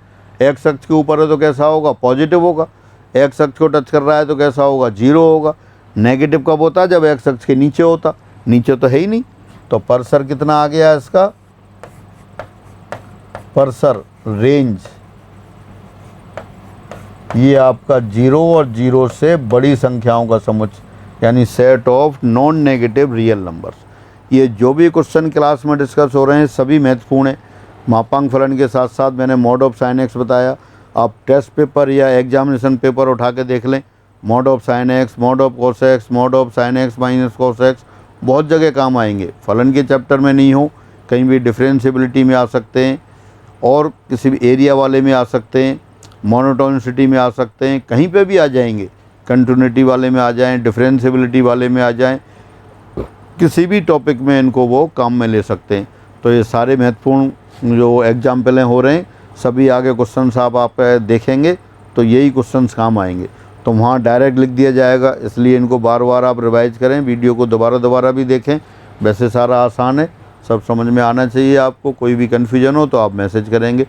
एक्स अक्ष के ऊपर है तो कैसा होगा, पॉजिटिव होगा। एक्स अक्ष को टच कर रहा है तो कैसा होगा, जीरो होगा। नेगेटिव कब होता है, जब एक्स अक्ष के नीचे होता, नीचे तो है ही नहीं। तो परसर कितना आ गया इसका, परसर रेंज ये आपका जीरो और जीरो से बड़ी संख्याओं का समुच्चय, यानी set of non negative real numbers. ये जो भी क्वेश्चन क्लास में डिस्कस हो रहे हैं सभी महत्वपूर्ण है। मापांक फलन के साथ साथ मैंने मॉड ऑफ साइन एक्स बताया। आप टेस्ट पेपर या एग्जामिनेशन पेपर उठा के देख लें, mod of sine x, mod of cos x, mod of sine X minus cos x, बहुत जगह काम आएंगे। फलन के चैप्टर में नहीं हो, कहीं भी डिफरेंशिएबिलिटी में आ सकते हैं, और किसी भी एरिया वाले में आ सकते हैं, मोनोटोनिसिटी में आ सकते हैं, कहीं पे भी आ जाएंगे। कंटिन्यूटी वाले में आ जाएं, डिफरेंशिएबिलिटी वाले में आ जाएं, किसी भी टॉपिक में इनको वो काम में ले सकते हैं। तो ये सारे महत्वपूर्ण जो एग्जाम्पलें हो रहे हैं, सभी आगे क्वेश्चन आप देखेंगे तो यही क्वेश्चंस काम आएंगे। तो वहाँ डायरेक्ट लिख दिया जाएगा, इसलिए इनको बार बार आप रिवाइज करें, वीडियो को दोबारा भी देखें। वैसे सारा आसान है, सब समझ में आना चाहिए आपको। कोई भी कन्फ्यूजन हो तो आप मैसेज करेंगे।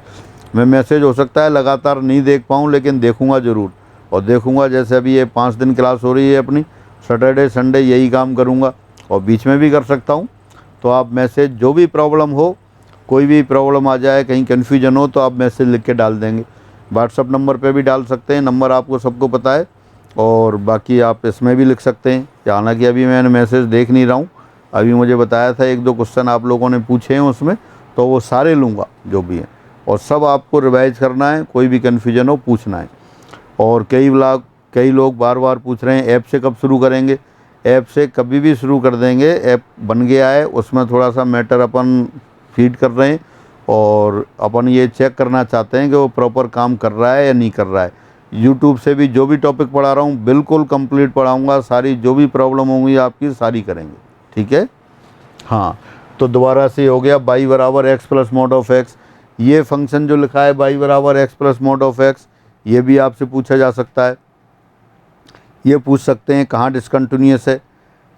मैं मैसेज हो सकता है लगातार नहीं देख पाऊँ, लेकिन देखूँगा ज़रूर, और देखूँगा। जैसे अभी ये 5 दिन क्लास हो रही है अपनी, सैटरडे संडे यही काम करूँगा, और बीच में भी कर सकता हूँ। तो आप मैसेज, जो भी प्रॉब्लम हो, कोई भी प्रॉब्लम आ जाए, कहीं कन्फ्यूजन हो, तो आप मैसेज लिख के डाल देंगे। व्हाट्सअप नंबर पे भी डाल सकते हैं, नंबर आपको सबको पता है। और बाकी आप इसमें भी लिख सकते हैं। हालांकि अभी मैंने मैसेज देख नहीं रहा हूँ, अभी मुझे बताया था 1-2 क्वेश्चन आप लोगों ने पूछे हैं उसमें, तो वो सारे लूँगा जो भी हैं, और सब आपको रिवाइज करना है। कोई भी कन्फ्यूजन हो पूछना है। और कई लोग बार बार पूछ रहे हैं ऐप से कब शुरू करेंगे। ऐप से कभी भी शुरू कर देंगे, ऐप बन गया है, उसमें थोड़ा सा मैटर अपन फीड कर रहे हैं, और अपन ये चेक करना चाहते हैं कि वो प्रॉपर काम कर रहा है या नहीं कर रहा है। यूट्यूब से भी जो भी टॉपिक पढ़ा रहा हूँ बिल्कुल कंप्लीट पढ़ाऊँगा, सारी जो भी प्रॉब्लम होंगी आपकी सारी करेंगे, ठीक है। हाँ, तो दोबारा से हो गया y बराबर x plus mod of x. ये फंक्शन जो लिखा है y बराबर x plus mod of x, ये भी आपसे पूछा जा सकता है। ये पूछ सकते हैं कहाँ डिसकंटिन्यूअस है,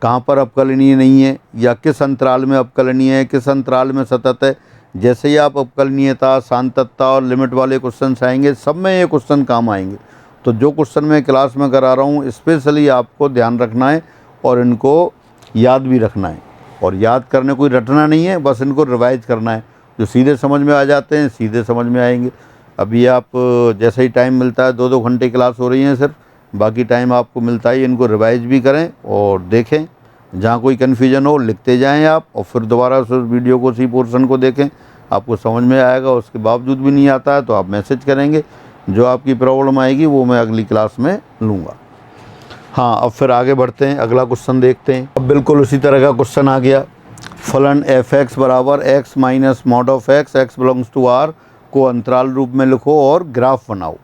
कहाँ पर अवकलनीय नहीं है, या किस अंतराल में अवकलनीय है, किस अंतराल में सतत है। जैसे ही आप अवकलनीयता, सांततता और लिमिट वाले क्वेश्चन आएंगे, सब में ये क्वेश्चन काम आएंगे। तो जो क्वेश्चन मैं क्लास में करा रहा हूँ स्पेशली आपको ध्यान रखना है, और इनको याद भी रखना है। और याद करने कोई रटना नहीं है, बस इनको रिवाइज करना है। जो सीधे समझ में आ जाते हैं सीधे समझ में आएंगे। अभी आप जैसे ही टाइम मिलता है, 2-2 घंटे क्लास हो रही हैं सिर्फ, बाकी टाइम आपको मिलता है, इनको रिवाइज भी करें और देखें। जहाँ कोई कन्फ्यूजन हो लिखते जाएं आप, और फिर दोबारा उस वीडियो को, उसी पोर्शन को देखें, आपको समझ में आएगा। उसके बावजूद भी नहीं आता है तो आप मैसेज करेंगे, जो आपकी प्रॉब्लम आएगी वो मैं अगली क्लास में लूँगा। हाँ, अब फिर आगे बढ़ते हैं, अगला क्वेश्चन देखते हैं। अब बिल्कुल उसी तरह का क्वेश्चन आ गया। फलन एफ एक्स बराबर X minus mod of x, x belongs to R को अंतराल रूप में लिखो और ग्राफ बनाओ।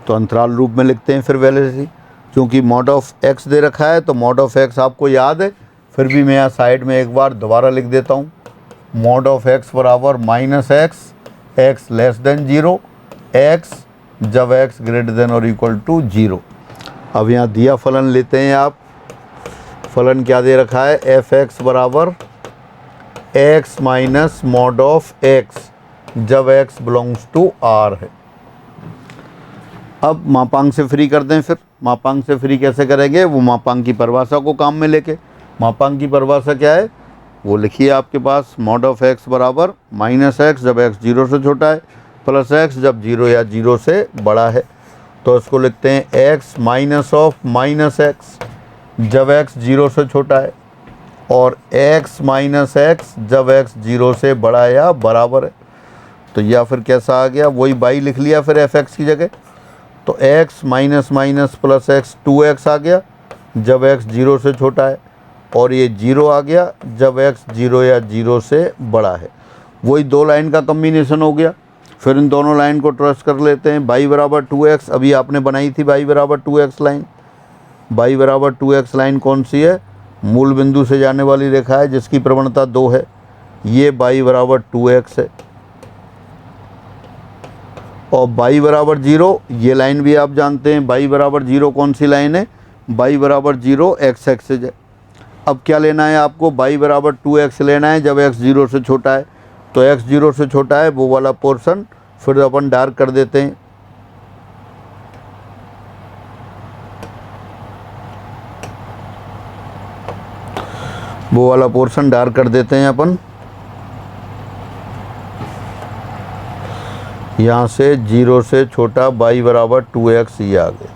तो अंतराल रूप में लिखते हैं फिर पहले से, क्योंकि मॉड ऑफ एक्स दे रखा है तो मॉड ऑफ एक्स आपको याद है, फिर भी मैं यहाँ साइड में एक बार दोबारा लिख देता हूँ। मॉड ऑफ एक्स बराबर minus x, x less than 0, x जब एक्स ग्रेटर देन और इक्वल टू 0। अब यहाँ दिया फलन लेते हैं आप। फलन क्या दे रखा है, एफ एक्स बराबर X minus mod of X जब एक्स बिलोंग्स टू आर है। अब मापांक से फ्री कर दें। फिर मापांक से फ्री कैसे करेंगे, वो मापांक की परिभाषा को काम में लेके। मापांक की परिभाषा क्या है वो लिखिए आपके पास। मॉड ऑफ एक्स बराबर माइनस एक्स जब एक्स 0 से छोटा है, प्लस एक्स जब 0 या 0 से बड़ा है। तो इसको लिखते हैं x minus of minus x जब एक्स 0 से छोटा है, और एक्स माइनस एक्स जब एक्स 0 से बड़ा या बराबर है। तो या फिर कैसा आ गया, वही बाई लिख लिया फिर एफ एक्स की जगह, तो x minus minus plus x 2x आ गया जब x 0 से छोटा है, और ये 0 आ गया जब x 0 या 0 से बड़ा है। वही दो लाइन का कम्बिनेशन हो गया। फिर इन दोनों लाइन को ट्रेस कर लेते हैं। बाई बराबर 2x, अभी आपने बनाई थी बाई बराबर 2x लाइन। बाई बराबर 2x लाइन कौन सी है, मूल बिंदु से जाने वाली रेखा है जिसकी प्रवणता 2 है। ये बाई बराबर 2x है। और बाई बराबर 0, ये लाइन भी आप जानते हैं। बाई बराबर 0 कौन सी लाइन है, बाई बराबर 0 x एक्सिस है। अब क्या लेना है आपको, बाई बराबर 2x लेना है जब x 0 से छोटा है। तो x 0 से छोटा है वो वाला पोर्शन फिर अपन डार्क कर देते हैं। वो वाला पोर्शन डार्क कर देते हैं अपन। यहाँ से 0 से छोटा बाई बराबर 2x ये आ गया।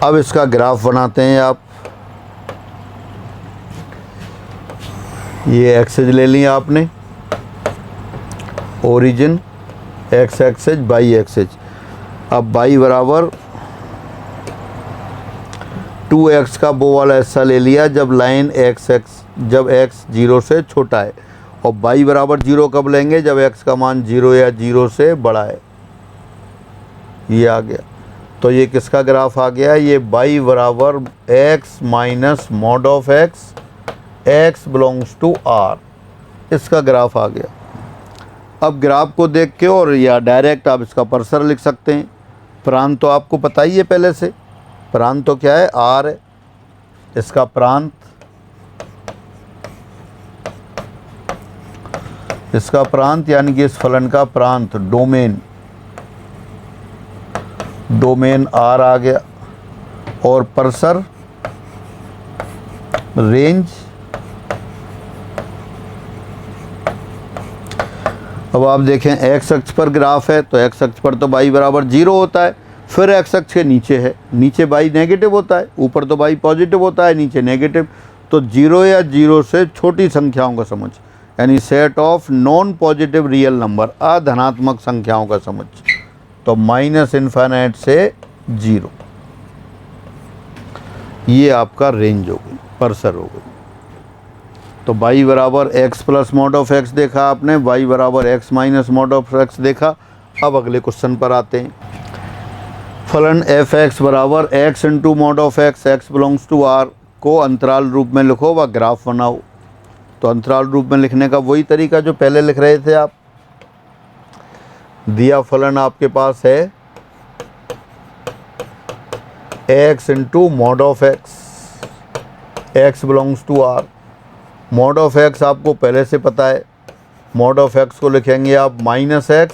अब इसका ग्राफ बनाते हैं आप। ये एक्सेज ले लिया आपने, origin X axes Y axes. अब बाई बराबर 2x का वो वाला हिस्सा ले लिया जब लाइन जब x 0 से छोटा है, और बाई बराबर 0 कब लेंगे, जब x का मान 0 या 0 से बड़ा है। ये आ गया। तो ये किसका ग्राफ आ गया, ये बाई बराबर x minus mod of x belongs to r, इसका ग्राफ आ गया। अब ग्राफ को देख के और या डायरेक्ट आप इसका परसर लिख सकते हैं। प्रांत तो आपको पता ही है पहले से, प्रांत तो क्या है, r है। इसका प्रांत, इसका प्रांत यानी कि इस फलन का प्रांत, डोमेन r आ गया। और परसर, रेंज। अब आप देखें x अक्ष पर ग्राफ है तो x अक्ष पर तो बाई बराबर 0 होता है, फिर x अक्ष के नीचे है, नीचे बाई नेगेटिव होता है, ऊपर तो बाई पॉजिटिव होता है, नीचे नेगेटिव। तो 0 या 0 से छोटी संख्याओं का समझ, यानी set of non positive real number, अधनात्मक संख्याओं का समझ। तो माइनस इन्फिनिट से 0, ये आपका रेंज हो गई, परसर हो गई। तो बाई बराबर x plus mod of x देखा आपने, बाई बराबर x minus mod of x देखा। अब अगले क्वेश्चन पर आते हैं। फलन एफ एक्स बराबर x into mod of x belongs to r को अंतराल रूप में लिखो व ग्राफ बनाओ। तो अंतराल रूप में लिखने का वही तरीका जो पहले लिख रहे थे आप। दिया फलन आपके पास है x into mod of x belongs to r। Mod of x आपको पहले से पता है, मॉड ऑफ x को लिखेंगे आप माइनस x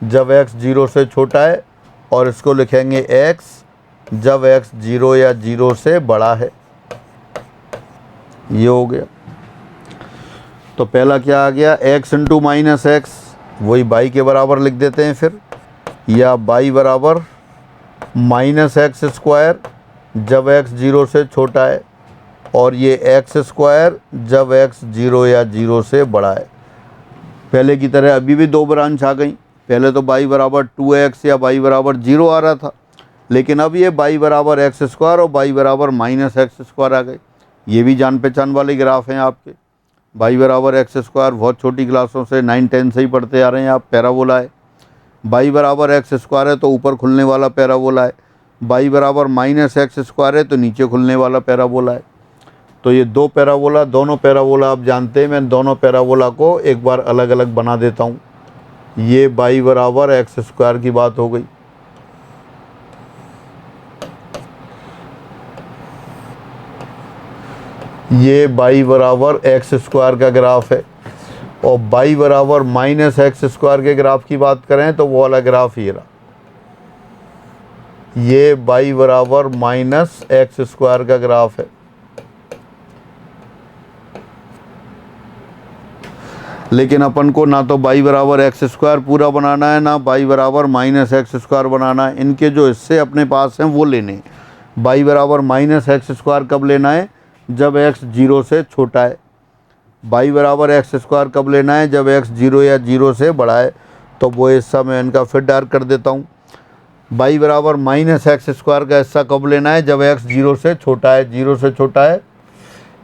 जब x 0 से छोटा है, और इसको लिखेंगे x जब x 0 या 0 से बड़ा है। ये हो गया। तो पहला क्या आ गया, x इंटू माइनस एक्स, वही बाई के बराबर लिख देते हैं फिर, या बाई बराबर माइनस एक्स स्क्वायर जब x 0 से छोटा है, और ये एक्स स्क्वायर जब x 0 या 0 से बड़ा है। पहले की तरह अभी भी दो ब्रांच आ गई। पहले तो बाई बराबर 2x या बाई बराबर 0 आ रहा था, लेकिन अब ये बाई बराबर एक्स स्क्वायर और बाई बराबर माइनस एक्स स्क्वायर आ गए। ये भी जान पहचान वाले ग्राफ हैं आपके। बाई बराबर एक्स स्क्वायर बहुत छोटी क्लासों से 9-10 से ही पढ़ते आ रहे हैं आप, पैराबोला है। बाई बराबर एक्स स्क्वायर है तो ऊपर खुलने वाला पैराबोला है। बाई बराबर माइनस एक्स स्क्वायर है तो नीचे खुलने वाला पैराबोला है। तो ये दो पैराबोला, दोनों पैराबोला आप जानते हैं। मैं दोनों पैराबोला को एक बार अलग अलग बना देता हूँ। ये बाई बराबर एक्स स्क्वायर की बात हो गई। ये बाई बराबर एक्स स्क्वायर का ग्राफ है, और बाई बराबर माइनस एक्स स्क्वायर के ग्राफ की बात करें तो वो वाला ग्राफ ये रहा। ये बाई बराबर माइनस एक्स स्क्वायर का ग्राफ है। लेकिन अपन को ना तो बाई बराबर एक्स स्क्वायर पूरा बनाना है, ना बाई बराबर माइनस एक्स स्क्वायर बनाना है। इनके जो हिस्से अपने पास हैं वो लेने हैं। बाई बराबर माइनस एक्स स्क्वायर कब लेना है, जब x 0 से छोटा है। बाई बराबर एक्स स्क्वायर कब लेना है, जब एक्स 0 या 0 से बड़ा है। तो वो हिस्सा मैं इनका फिर डार्क कर देता हूँ। बाई बराबर माइनस एक्स स्क्वायर का हिस्सा कब लेना है, जब एक्स 0 से छोटा है, 0 से छोटा है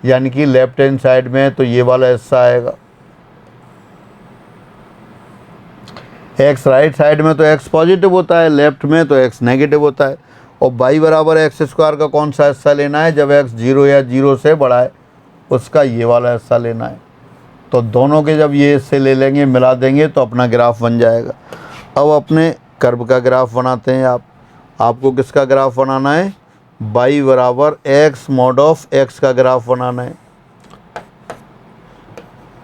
यानी कि लेफ्ट हैंड साइड में है, तो ये वाला हिस्सा आएगा। एक्स राइट साइड में तो एक्स पॉजिटिव होता है, लेफ्ट में तो एक्स नेगेटिव होता है। और बाई बराबर एक्स स्क्वायर का कौन सा हिस्सा लेना है, जब एक्स 0 या 0 से बड़ा है, उसका ये वाला हिस्सा लेना है। तो दोनों के जब ये हिस्से ले लेंगे, मिला देंगे, तो अपना ग्राफ बन जाएगा। अब अपने कर्व का ग्राफ बनाते हैं। आपको किसका ग्राफ बनाना है, बाई बराबर एक्स मॉड ऑफ एक्स का ग्राफ बनाना है।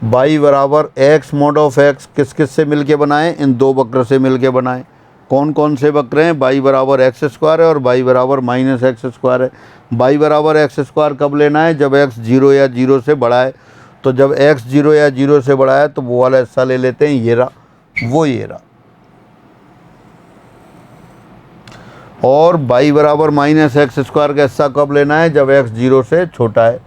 बाई बराबर एक्स मॉड ऑफ एक्स किस किस से मिलके बनाएं, इन दो वक्र से मिलके बनाएं। कौन कौन से वक्र हैं, बाई बराबर एक्स स्क्वायर है और बाई बराबर माइनस एक्स स्क्वायर है। बाई बराबर एक्स स्क्वायर कब लेना है, जब एक्स 0 या 0 से बड़ा है। तो जब एक्स 0 या 0 से बड़ा है तो वो वाला हिस्सा ले लेते हैं, ये रहा, वो ये रहा। और बाई बराबर माइनस एक्स स्क्वायर का हिस्सा कब लेना है, जब एक्स 0 से छोटा है।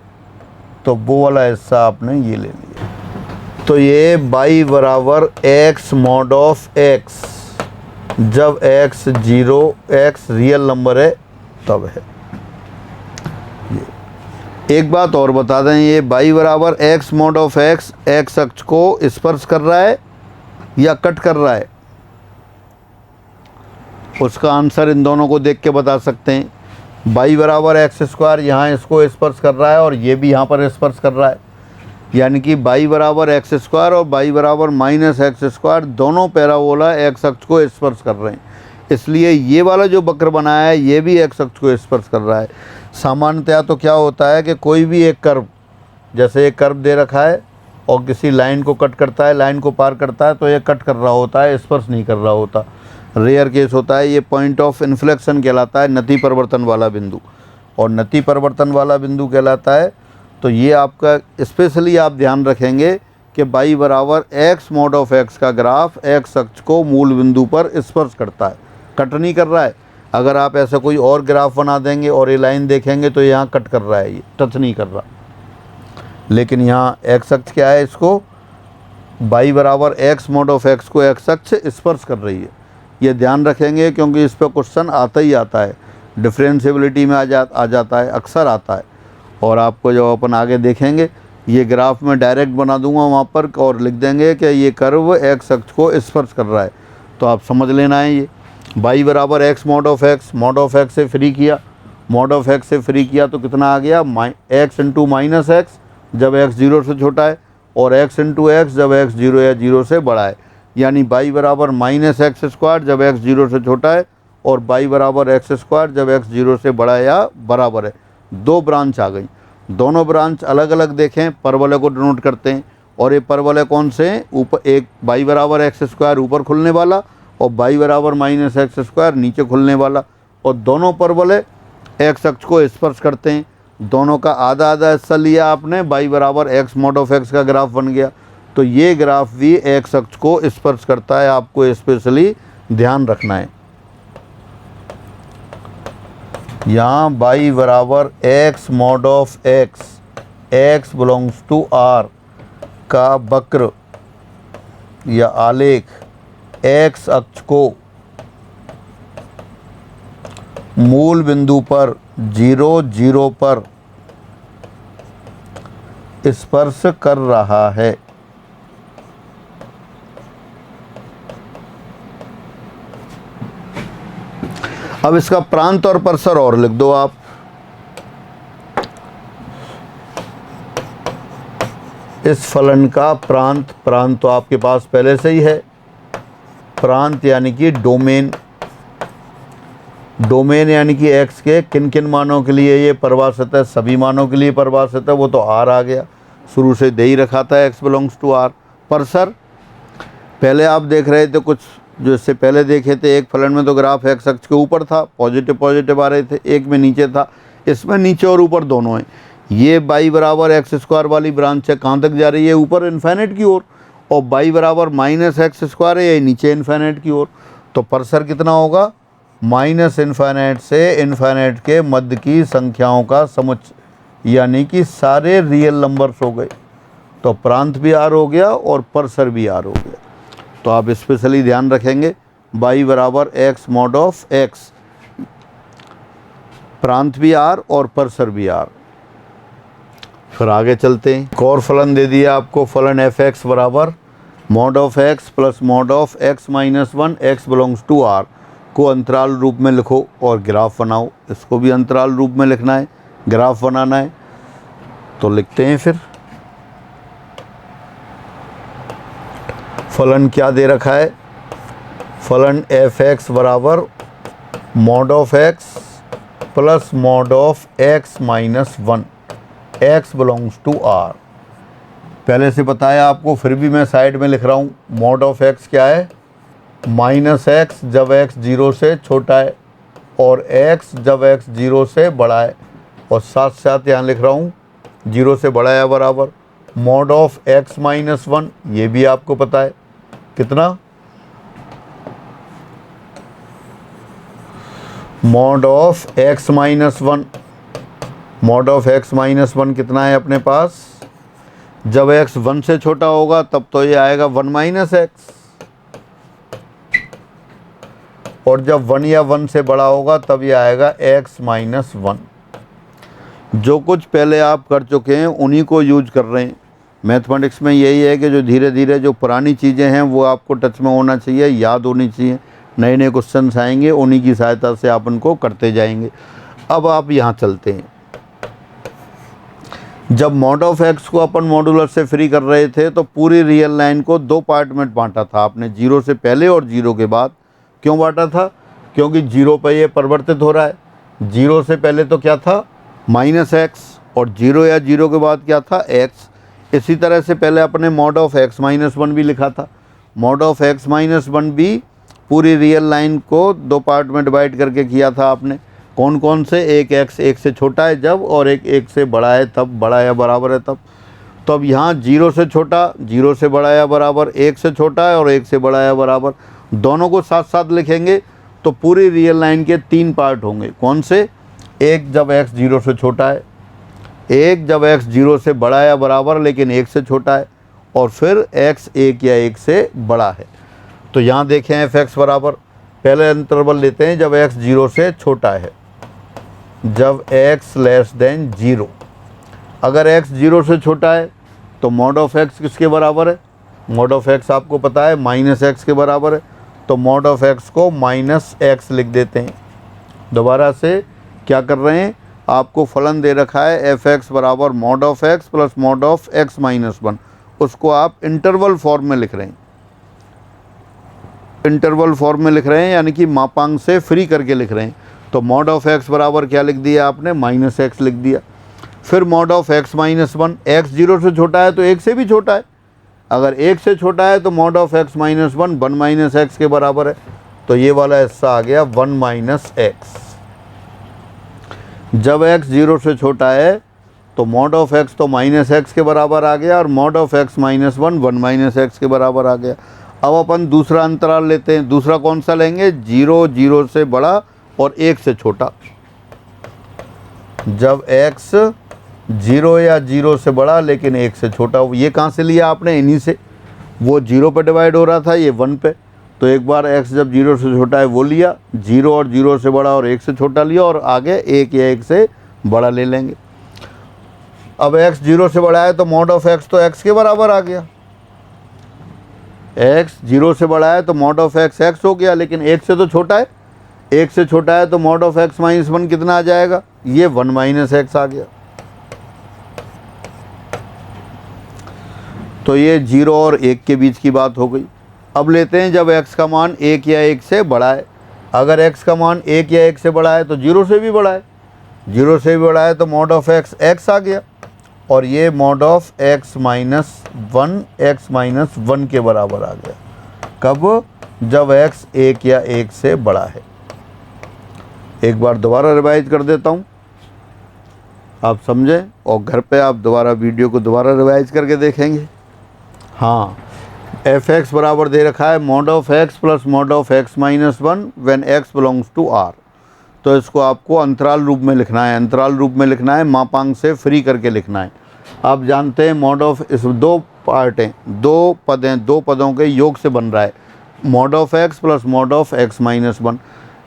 तो वो वाला हिस्सा आपने ये ले लिया। तो ये बाई बराबर एक्स मॉड ऑफ एक्स, जब एक्स 0 एक्स रियल नंबर है तब है। एक बात और बता दें, ये बाई बराबर x mod of x x अक्ष को स्पर्श कर रहा है या कट कर रहा है, उसका आंसर इन दोनों को देख के बता सकते हैं। बाई बराबर एक्स स्क्वायर यहाँ इसको स्पर्श कर रहा है और ये भी यहाँ पर स्पर्श कर रहा है, यानी कि बाई बराबर एक्स स्क्वायर और बाई बराबर माइनस एक्स स्क्वायर दोनों पैराबोला एक्स अक्ष को स्पर्श कर रहे हैं। इसलिए ये वाला जो वक्र बनाया है ये भी एक्स अक्ष को स्पर्श कर रहा है। सामान्यतया तो क्या होता है कि कोई भी एक कर्व, जैसे एक कर्व दे रखा है और किसी लाइन को कट करता है, लाइन को पार करता है, तो ये कट कर रहा होता है, स्पर्श नहीं कर रहा होता। रेयर केस होता है, ये पॉइंट ऑफ इन्फ्लेक्शन कहलाता है, नति परिवर्तन वाला बिंदु। और नति परिवर्तन वाला बिंदु कहलाता है, तो ये आपका स्पेशली आप ध्यान रखेंगे कि बाई बराबर एक्स मॉड ऑफ एक्स का ग्राफ एक्स अक्ष को मूल बिंदु पर स्पर्श करता है, कट नहीं कर रहा है। अगर आप ऐसा कोई और ग्राफ बना देंगे और ये लाइन देखेंगे तो यहाँ कट कर रहा है, ये टच नहीं कर रहा। लेकिन यहाँ एक्स अक्ष क्या है, इसको बाई बराबर एक्स मॉड ऑफ एक्स को एक्स अक्ष स्पर्श कर रही है। ये ध्यान रखेंगे क्योंकि इस पर क्वेश्चन आता ही आता है, डिफरेंशिएबिलिटी में आ जाता है, अक्सर आता है। और आपको जब अपन आगे देखेंगे, ये ग्राफ में डायरेक्ट बना दूंगा वहाँ पर और लिख देंगे कि ये कर्व एक्स अक्ष को स्पर्श कर रहा है, तो आप समझ लेना है। ये बाई बराबर एक्स मॉड ऑफ एक्स से फ्री किया, मॉड ऑफ एक्स से फ्री किया तो कितना आ गया, एक्स इंटू माइनस एक्स जब एक्स 0 से छोटा है, और एक्स इंटू एक्स जब एक्स 0 या 0 से बड़ा है। यानी बाई बराबर माइनस एक्स स्क्वायर जब एक्स 0 से छोटा है, और बाई बराबर एक्स स्क्वायर जब एक्स 0 से बड़ा है या बराबर है। दो ब्रांच आ गई, दोनों ब्रांच अलग अलग देखें, परवलय को डिनोट करते हैं। और ये परवलय कौन से हैं, ऊपर एक बाई बराबर एक्स स्क्वायर ऊपर खुलने वाला और बाई बराबर माइनस एक्स स्क्वायर नीचे खुलने वाला। और दोनों परवलय एक्स अक्ष को स्पर्श करते हैं। दोनों का आधा आधा हिस्सा लिया आपने, बाई बराबर एक्स मॉड ऑफ एक्स का ग्राफ बन गया। तो ये ग्राफ भी एक्स अक्ष को स्पर्श करता है, आपको स्पेशली ध्यान रखना है। यहाँ बाई बराबर x mod of x belongs to R का वक्र या आलेख एक्स अक्ष को मूल बिंदु पर 0 0 पर स्पर्श कर रहा है। अब इसका प्रांत और परसर और लिख दो आप। इस फलन का प्रांत तो आपके पास पहले से ही है। प्रांत यानी कि डोमेन यानी कि x के किन किन मानों के लिए ये परिभाषित है, सभी मानों के लिए परिभाषित है, वो तो r आ गया, शुरू से दे ही रखा था x बिलोंग्स टू r। परसर पहले आप देख रहे थे, कुछ जो इससे पहले देखे थे, एक फलन में तो ग्राफ एक्स अक्ष के ऊपर था, पॉजिटिव आ रहे थे, एक में नीचे था। इसमें नीचे और ऊपर दोनों हैं। ये बाई बराबर एक्स स्क्वायर वाली ब्रांच है, कहाँ तक जा रही है, ऊपर इन्फिनिट की ओर। और बाई बराबर माइनस एक्स स्क्वायर है, ये नीचे इन्फिनिट की ओर। तो परसर कितना होगा, माइनस इन्फिनिट से इन्फिनिट के मध्य की संख्याओं का समुच्चय, यानी कि सारे रियल नंबर्स हो गए। तो प्रांत भी आर हो गया और परसर भी आर हो गया। तो आप स्पेशली ध्यान रखेंगे y बराबर x मॉड ऑफ x, प्रांत भी आर और परसर भी आर। फिर आगे चलते हैं। एक और फलन दे दिया आपको, फलन एफ एक्स बराबर mod of x plus mod of x minus 1 x belongs to r को अंतराल रूप में लिखो और ग्राफ बनाओ। इसको भी अंतराल रूप में लिखना है, ग्राफ बनाना है। तो लिखते हैं फिर। फलन क्या दे रखा है, फलन एफ एक्स बराबर mod of x plus mod of x minus 1 x belongs to r। पहले से बताया आपको, फिर भी मैं साइड में लिख रहा हूँ। मॉड ऑफ x क्या है, माइनस x जब x 0 से छोटा है और x जब x 0 से बड़ा है, और साथ साथ यहाँ लिख रहा हूँ 0 से बड़ा है बराबर मॉड ऑफ x माइनस 1। ये भी आपको पता है कितना, mod of x minus 1। Mod of x minus 1 कितना है अपने पास, जब x 1 से छोटा होगा तब तो ये आएगा 1 माइनस एक्स, और जब 1 या 1 से बड़ा होगा तब ये आएगा x माइनस 1। जो कुछ पहले आप कर चुके हैं उन्हीं को यूज कर रहे हैं। मैथमेटिक्स में यही है कि जो धीरे धीरे जो पुरानी चीज़ें हैं वो आपको टच में होना चाहिए, याद होनी चाहिए। नए नए क्वेश्चंस आएंगे, उन्हीं की सहायता से आप उनको करते जाएंगे। अब आप यहाँ चलते हैं। जब मॉड ऑफ x को अपन मॉडुलर से फ्री कर रहे थे तो पूरी रियल लाइन को दो पार्ट में बांटा था आपने, 0 से पहले और 0 के बाद। क्यों बांटा था, क्योंकि 0 पर ये परिवर्तित हो रहा है। 0 से पहले तो क्या था माइनस एक्स, और 0 या 0 के बाद क्या था x। इसी तरह से पहले अपने मॉड ऑफ x माइनस 1 भी लिखा था। मॉड ऑफ x माइनस 1 भी पूरी रियल लाइन को दो पार्ट में डिवाइड करके किया था आपने। कौन कौन से, एक x 1 से छोटा है जब, और एक 1 से बड़ा है तब, बड़ा या बराबर है तब। तो अब यहाँ 0 से छोटा, 0 से बड़ा या बराबर, 1 से छोटा है और 1 से बड़ा या बराबर, दोनों को साथ साथ लिखेंगे तो पूरी रियल लाइन के 3 पार्ट होंगे। कौन से, एक जब x 0 से छोटा है, एक जब x 0 से बड़ा या बराबर लेकिन 1 से छोटा है, और फिर x 1 या 1 से बड़ा है। तो यहाँ देखें एफ एक्स बराबर, पहले इंटरवल लेते हैं जब x 0 से छोटा है, जब x लेस देन 0। अगर x 0 से छोटा है तो मॉड ऑफ x किसके बराबर है, मॉड ऑफ x आपको पता है माइनस एक्स के बराबर है। तो मॉड ऑफ x को माइनस एक्स लिख देते हैं। दोबारा से क्या कर रहे हैं, आपको फलन दे रखा है एफ एक्स बराबर mod of x plus mod of x minus 1, उसको आप इंटरवल फॉर्म में लिख रहे हैं। इंटरवल फॉर्म में लिख रहे हैं यानी कि मापांक से फ्री करके लिख रहे हैं। तो मॉड ऑफ x बराबर क्या लिख दिया आपने, माइनस एक्स लिख दिया। फिर mod of x minus 1, x 0 से छोटा है तो 1 से भी छोटा है। अगर 1 से छोटा है तो mod of x minus 1 1 minus x के बराबर है। तो ये वाला हिस्सा आ गया 1 माइनस एक्स। जब x 0 से छोटा है तो मॉड ऑफ x तो माइनस एक्स के बराबर आ गया, और mod of x minus 1 1 minus x के बराबर आ गया। अब अपन दूसरा अंतराल लेते हैं। दूसरा कौन सा लेंगे, 0 0 से बड़ा और 1 से छोटा। जब x 0 या 0 से बड़ा लेकिन 1 से छोटा, ये कहाँ से लिया आपने, इन्हीं से। वो 0 पे डिवाइड हो रहा था, ये 1 पे। तो एक बार x जब 0 से छोटा है वो लिया, 0 और 0 से बड़ा और 1 से छोटा लिया, और आगे 1 या 1 से बड़ा ले लेंगे। अब x 0 से बड़ा है तो मॉड ऑफ x तो x के बराबर आ गया। x 0 से बड़ा है तो मॉड ऑफ x x हो गया, लेकिन 1 से तो छोटा है। 1 से छोटा है तो मॉड ऑफ x माइनस 1 कितना आ जाएगा, ये 1 माइनस एक्स आ गया। तो ये 0 और 1 के बीच की बात हो गई। अब लेते हैं जब x का मान 1 या 1 से बड़ा है। अगर x का मान 1 या 1 से बड़ा है तो 0 से भी बड़ा है। 0 से भी बड़ा है तो मॉड ऑफ x x आ गया, और ये मॉड ऑफ x माइनस 1 के बराबर आ गया। कब, जब x 1 या 1 से बड़ा है। एक बार दोबारा रिवाइज कर देता हूँ, आप समझें, और घर पे आप दोबारा वीडियो को दोबारा रिवाइज करके देखेंगे। हाँ, एफ एक्स बराबर दे रखा है mod of x plus mod of x minus 1 when x belongs to r। तो इसको आपको अंतराल रूप में लिखना है। अंतराल रूप में लिखना है, मापांक से फ्री करके लिखना है। आप जानते हैं मॉड ऑफ, इस दो पार्ट हैं, दो पद हैं, दो पदों के योग से बन रहा है mod of x plus mod of x minus one.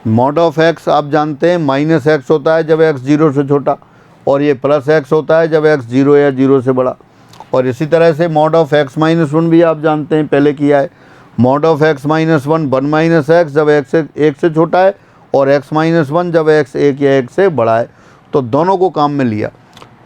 Mod of x आप जानते हैं माइनस एक्स होता है जब एक्स जीरो से छोटा, और ये प्लस एक्स होता है जब एक्स जीरो या जीरो से बड़ा। और इसी तरह से mod of x minus one भी आप जानते हैं, पहले किया है। Mod of x minus one minus x जब एक्स एक से छोटा है, और एक्स माइनस वन जब एक्स एक या एक से बड़ा है। तो दोनों को काम में लिया।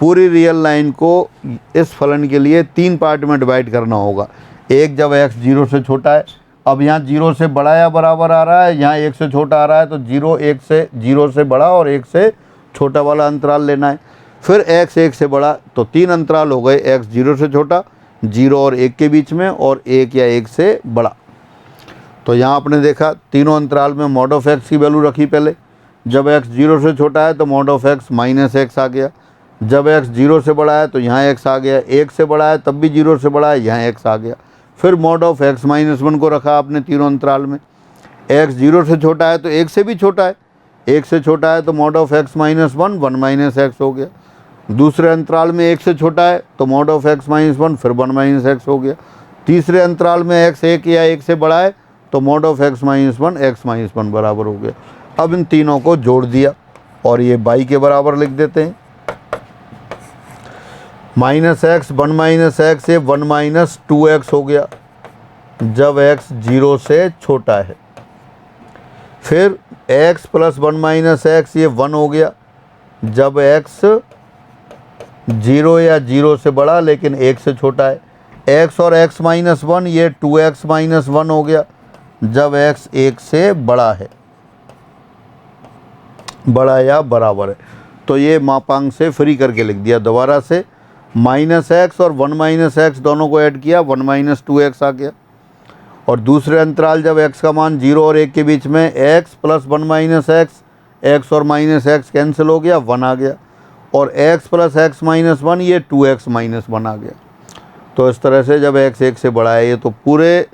पूरी रियल लाइन को इस फलन के लिए तीन पार्ट में डिवाइड करना होगा। एक जब एक्स जीरो से छोटा है, अब यहाँ जीरो से बड़ा या बराबर आ रहा है, यहाँ एक से छोटा आ रहा है, तो जीरो से बड़ा और एक से छोटा वाला अंतराल लेना है। फिर एक्स एक से बड़ा, तो तीन अंतराल हो गए, एक्स जीरो से छोटा, जीरो और एक के बीच में, और एक या एक से बड़ा। तो यहाँ आपने देखा तीनों अंतराल में मॉड ऑफ एक्स की वैल्यू रखी पहले। जब एक्स जीरो से छोटा है तो mod of x minus x आ गया। जब एक्स जीरो से बड़ा है तो यहाँ एक्स आ गया। एक से बड़ा है तब भी जीरो से बड़ा है, यहाँ एक्स आ गया। फिर mod of x minus one को रखा आपने तीनों अंतराल में। एक्स जीरो से छोटा है तो एक से भी छोटा है, एक से छोटा है तो mod of x minus one minus x हो गया। दूसरे अंतराल में एक से छोटा है तो mod of x minus one फिर वन माइनस एक्स हो गया। तीसरे अंतराल में एक्स एक या एक से बड़ा है तो mod of x minus one बराबर हो गया। अब इन तीनों को जोड़ दिया और ये बाई के बराबर लिख देते हैं। Minus x one minus x ये वन माइनस टू एक्स हो गया जब एक्स जीरो से छोटा है। फिर x plus one minus x ये वन हो गया जब एक्स जीरो या जीरो से बड़ा लेकिन एक से छोटा है। एक्स और एक्स माइनस वन ये टू एक्स माइनस वन हो गया जब एक्स एक से बड़ा है, बड़ा या बराबर है। तो ये मापांक से फ्री करके लिख दिया दोबारा से। माइनस एक्स और वन माइनस एक्स दोनों को ऐड किया, वन माइनस टू एक्स आ गया। और दूसरे अंतराल जब एक्स का मान जीरो और एक के बीच में, x plus one minus x, x और माइनस एक्स कैंसिल हो गया, वन आ गया। और x plus x minus one ये टू एक्स माइनस वन आ गया। तो इस तरह से जब एक्स एक से बड़ा है, ये तो पूरे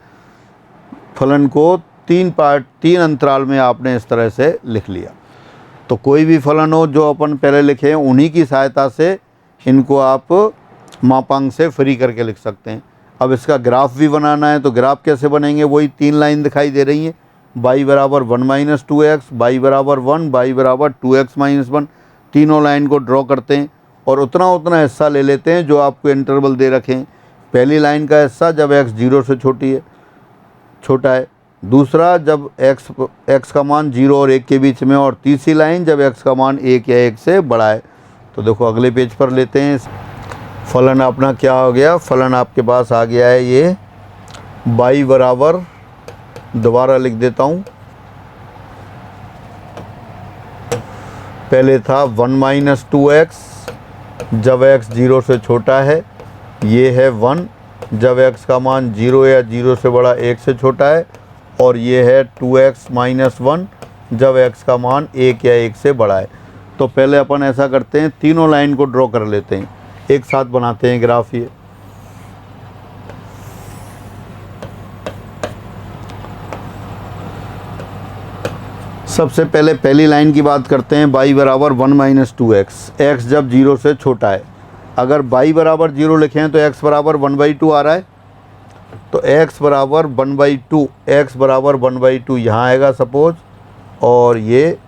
फलन को तीन अंतराल में आपने इस तरह से लिख लिया। तो कोई भी फलन हो जो अपन पहले लिखे हैं उन्हीं की सहायता से इनको आप मापांक से फ्री करके लिख सकते हैं। अब इसका ग्राफ भी बनाना है तो ग्राफ कैसे बनेंगे, वही तीन लाइन दिखाई दे रही हैं। बाई बराबर one minus two x, by बराबर वन, बाई बराबर टू एक्स माइनस वन। तीनों लाइन को ड्रॉ करते हैं और उतना उतना हिस्सा ले लेते हैं जो आपको इंटरवल दे रखें। पहली लाइन का हिस्सा जब एक्स जीरो से छोटा है। दूसरा जब एक्स का मान जीरो और एक के बीच में। और तीसरी लाइन जब एक्स का मान एक या एक से बड़ा है। तो देखो अगले पेज पर लेते हैं। फलन अपना क्या हो गया, फलन आपके पास आ गया है ये बाई बराबर, दोबारा लिख देता हूँ, पहले था वन माइनस टू एक्स जब एक्स जीरो से छोटा है, ये है वन जब एक्स का मान जीरो या जीरो से बड़ा एक से छोटा है, और ये है टू एक्स माइनस वन जब एक्स का मान एक या एक से बड़ा है। तो पहले अपन ऐसा करते हैं, तीनों लाइन को ड्रॉ कर लेते हैं, एक साथ बनाते हैं ग्राफ। ये सबसे पहले पहली लाइन की बात करते हैं, बाई बराबर one minus two x, x जब जीरो से छोटा है। अगर बाई बराबर जीरो लिखें तो एक्स बराबर वन बाई टू आ रहा है, तो एक्स बराबर वन बाई टू, एक्स बराबर वन बाई टू यहाँ आएगा सपोज, और ये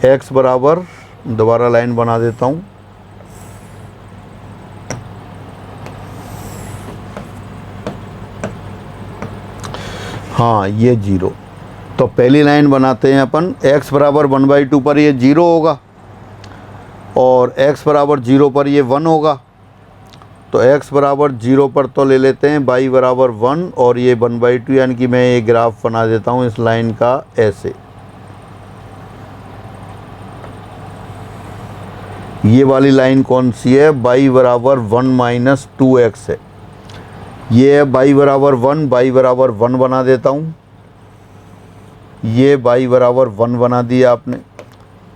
एक्स बराबर, दोबारा लाइन बना देता हूँ, हाँ ये जीरो। तो पहली लाइन बनाते हैं अपन, x बराबर वन बाई टू पर ये जीरो होगा और x बराबर जीरो पर ये वन होगा। तो x बराबर जीरो पर तो ले लेते हैं बाई बराबर वन और ये वन बाई टू, यानी कि मैं ये ग्राफ बना देता हूँ इस लाइन का ऐसे। ये वाली लाइन कौन सी है, बाई बराबर वन माइनस टू एक्स है। ये है बाई बराबर वन, बाई बराबर वन बना देता हूँ, ये बाई बराबर वन बना दिया आपने।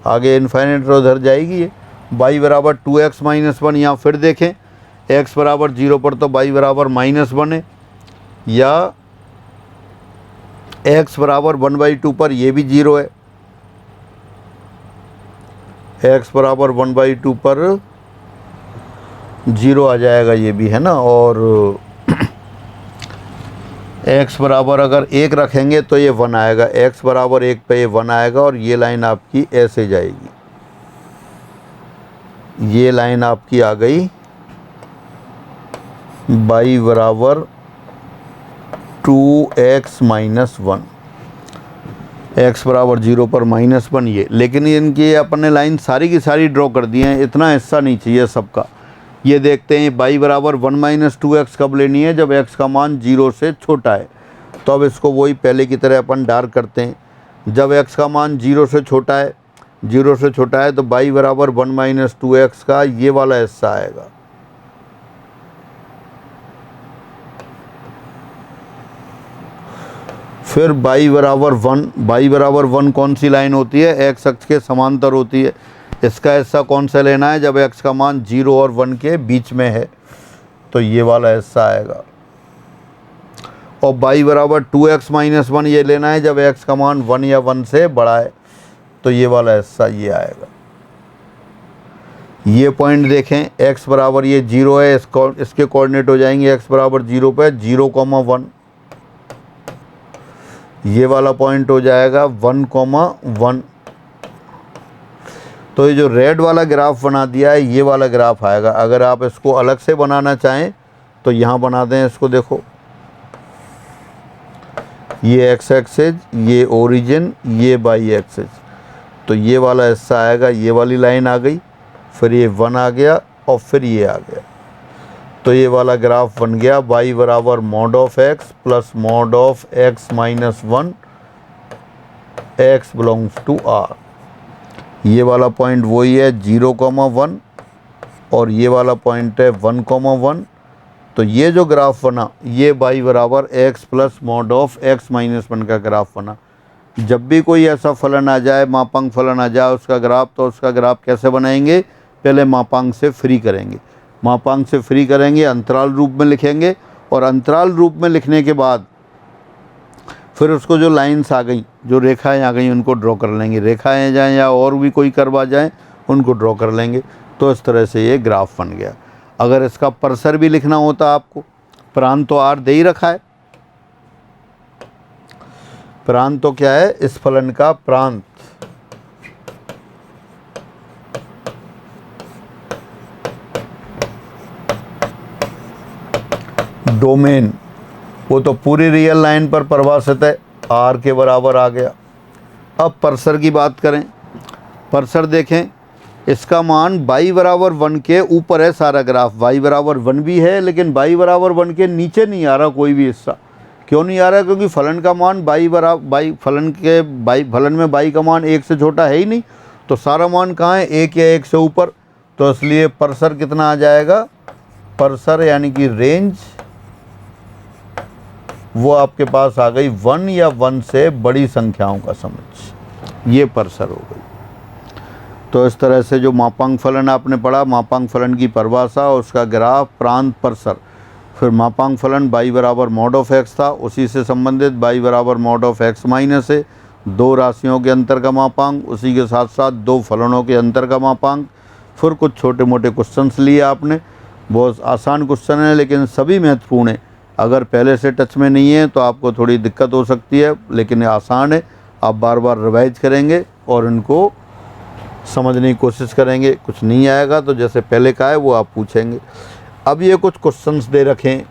आगे इन्फाइनाइट उधर जाएगी ये। बाई बराबर टू एक्स माइनस वन, यहाँ फिर देखें एक्स बराबर जीरो पर तो बाई बराबर माइनस वन है, या एक्स बराबर वन बाई टू पर ये भी जीरो है, एक्स बराबर वन बाई टू पर 0 आ जाएगा, ये भी है ना। और x बराबर अगर 1 रखेंगे तो ये 1 आएगा, x बराबर 1 पे ये 1 आएगा और ये लाइन आपकी ऐसे जाएगी। ये लाइन आपकी आ गई y बराबर 2x माइनस 1, x बराबर 0 पर -1 ये। लेकिन इनकी अपन ने लाइन सारी की सारी ड्रॉ कर दी हैं, इतना हिस्सा नहीं चाहिए सबका। ये देखते हैं y बराबर 1 - 2x कब लेनी है, जब x का मान 0 से छोटा है। तो अब इसको वही पहले की तरह अपन डार्क करते हैं। जब x का मान 0 से छोटा है, 0 से छोटा है तो y बराबर 1 - 2x का ये वाला हिस्सा आएगा। फिर y बराबर 1, y बराबर 1 कौन सी लाइन होती है, x अक्ष के समांतर होती है। इसका हिस्सा कौन सा लेना है, जब x का मान 0 और 1 के बीच में है, तो ये वाला हिस्सा आएगा। और y बराबर 2x माइनस 1 ये लेना है, जब x का मान 1 या 1 से बड़ा है, तो ये वाला हिस्सा ये आएगा। ये पॉइंट देखें, x बराबर ये 0 है, इसके कोऑर्डिनेट हो जाएंगे x बराबर 0 पे 0, 1। ये वाला पॉइंट हो जाएगा 1, 1। तो ये जो रेड वाला ग्राफ बना दिया है, ये वाला ग्राफ आएगा। अगर आप इसको अलग से बनाना चाहें तो यहाँ बना दें इसको। देखो ये x एक्सिस, ये ओरिजिन, ये y एक्सिस, तो ये वाला हिस्सा आएगा, ये वाली लाइन आ गई, फिर ये 1 आ गया और फिर ये आ गया। तो ये वाला ग्राफ बन गया y बराबर mod of x plus mod of x minus 1, x belongs to r। ये वाला पॉइंट वही है 0, 1 और ये वाला पॉइंट है 1, 1। तो ये जो ग्राफ बना, ये y बराबर x plus mod of x minus 1 का ग्राफ बना। जब भी कोई ऐसा फलन आ जाए, मापांक फलन आ जाए उसका ग्राफ, तो उसका ग्राफ कैसे बनाएंगे, पहले मापांक से फ्री करेंगे। मापांक से फ्री करेंगे, अंतराल रूप में लिखेंगे और अंतराल रूप में लिखने के बाद फिर उसको जो लाइंस आ गई, जो रेखाएं आ गई, उनको ड्रॉ कर लेंगे। रेखाएं जाएं या और भी कोई कर्व आ जाएं, उनको ड्रॉ कर लेंगे। तो इस तरह से ये ग्राफ बन गया। अगर इसका परसर भी लिखना होता आपको, प्रांत तो r दे ही रखा है। प्रांत तो क्या है, इस फलन का प्रांत डोमेन, वो तो पूरी रियल लाइन पर परिभाषित है, r के बराबर आ गया। अब परसर की बात करें, परसर देखें, इसका मान y बराबर 1 के ऊपर है सारा ग्राफ। y बराबर 1 भी है, लेकिन y बराबर 1 के नीचे नहीं आ रहा कोई भी हिस्सा। क्यों नहीं आ रहा, क्योंकि फलन का मान फलन में y का मान 1 से छोटा है ही नहीं। तो सारा मान कहाँ है, 1 या 1 से ऊपर। तो इसलिए परसर कितना आ जाएगा, परसर यानी कि रेंज, वो आपके पास आ गई 1 या 1 से बड़ी संख्याओं का समझ, ये परसर हो गई। तो इस तरह से जो मापांक फलन आपने पढ़ा, मापांक फलन की परिभाषा, उसका ग्राफ, प्रांत, परसर। फिर मापांक फलन y बराबर मॉड ऑफ x था, उसी से संबंधित y बराबर मॉड ऑफ x माइनस है, दो राशियों के अंतर का मापांक, उसी के साथ साथ दो फलनों के अंतर का मापांक। फिर कुछ छोटे मोटे क्वेश्चंस लिए आपने, बहुत आसान क्वेश्चन है लेकिन सभी महत्वपूर्ण है। अगर पहले से टच में नहीं है तो आपको थोड़ी दिक्कत हो सकती है, लेकिन आसान है। आप बार बार रिवाइज करेंगे और इनको समझने की कोशिश करेंगे। कुछ नहीं आएगा तो जैसे पहले का है वो आप पूछेंगे। अब ये कुछ क्वेश्चंस दे रखें,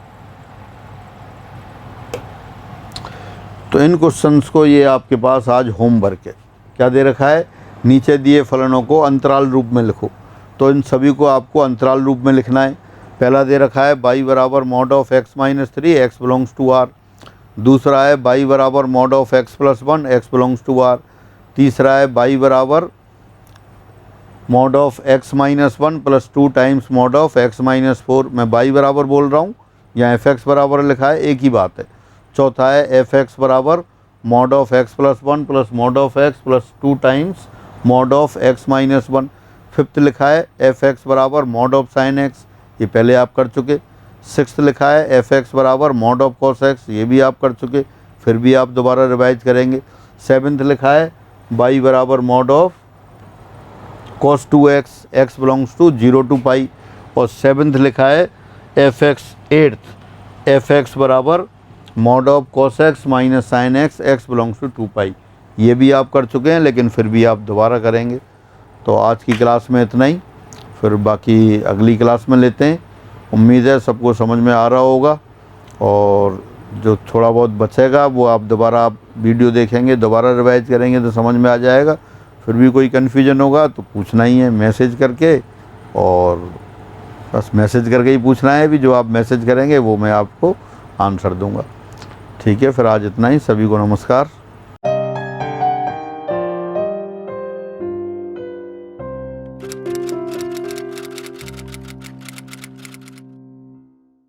तो इन क्वेश्चंस को, ये आपके पास आज होमवर्क है। क्या दे रखा है, नीचे दिए फलनों को अंतराल रूप में लिखो। तो इन सभी को आपको अंतराल रूप में लिखना है। पहला दे रखा है y बराबर mod of x minus 3, x belongs to r। दूसरा है y बराबर mod of x plus 1, x belongs to r। तीसरा है y बराबर mod of x minus 1 plus 2 times mod of x minus 4। मैं y बराबर बोल रहा हूँ, यहाँ f(x) बराबर लिखा है, एक ही बात है। चौथा है f(x) बराबर mod of x plus 1 plus mod of x plus 2 times mod of x minus 1। Fifth लिखा है f(x) बराबर मॉड ऑफ साइन x, ये पहले आप कर चुके। सिक्स्थ लिखा है f(x) बराबर मॉड ऑफ कॉस x, ये भी आप कर चुके, फिर भी आप दोबारा रिवाइज करेंगे। सेवन्थ लिखा है y बराबर mod of cos 2x, x belongs to 0 to pi. और 7th लिखा है एफ एक्स 8th, एफ एक्स बराबर mod of cos x minus sine x, x belongs to 2 pi. ये भी आप कर चुके हैं लेकिन फिर भी आप दोबारा करेंगे। तो आज की क्लास में इतना ही, फिर बाकी अगली क्लास में लेते हैं। उम्मीद है सबको समझ में आ रहा होगा, और जो थोड़ा बहुत बचेगा वो आप दोबारा आप वीडियो देखेंगे, दोबारा रिवाइज करेंगे तो समझ में आ जाएगा। फिर भी कोई कन्फ्यूजन होगा तो पूछना ही है मैसेज करके, और बस मैसेज करके ही पूछना है भी, जो आप मैसेज करेंगे वो मैं आपको आंसर दूंगा। ठीक है, फिर आज इतना ही। सभी को नमस्कार।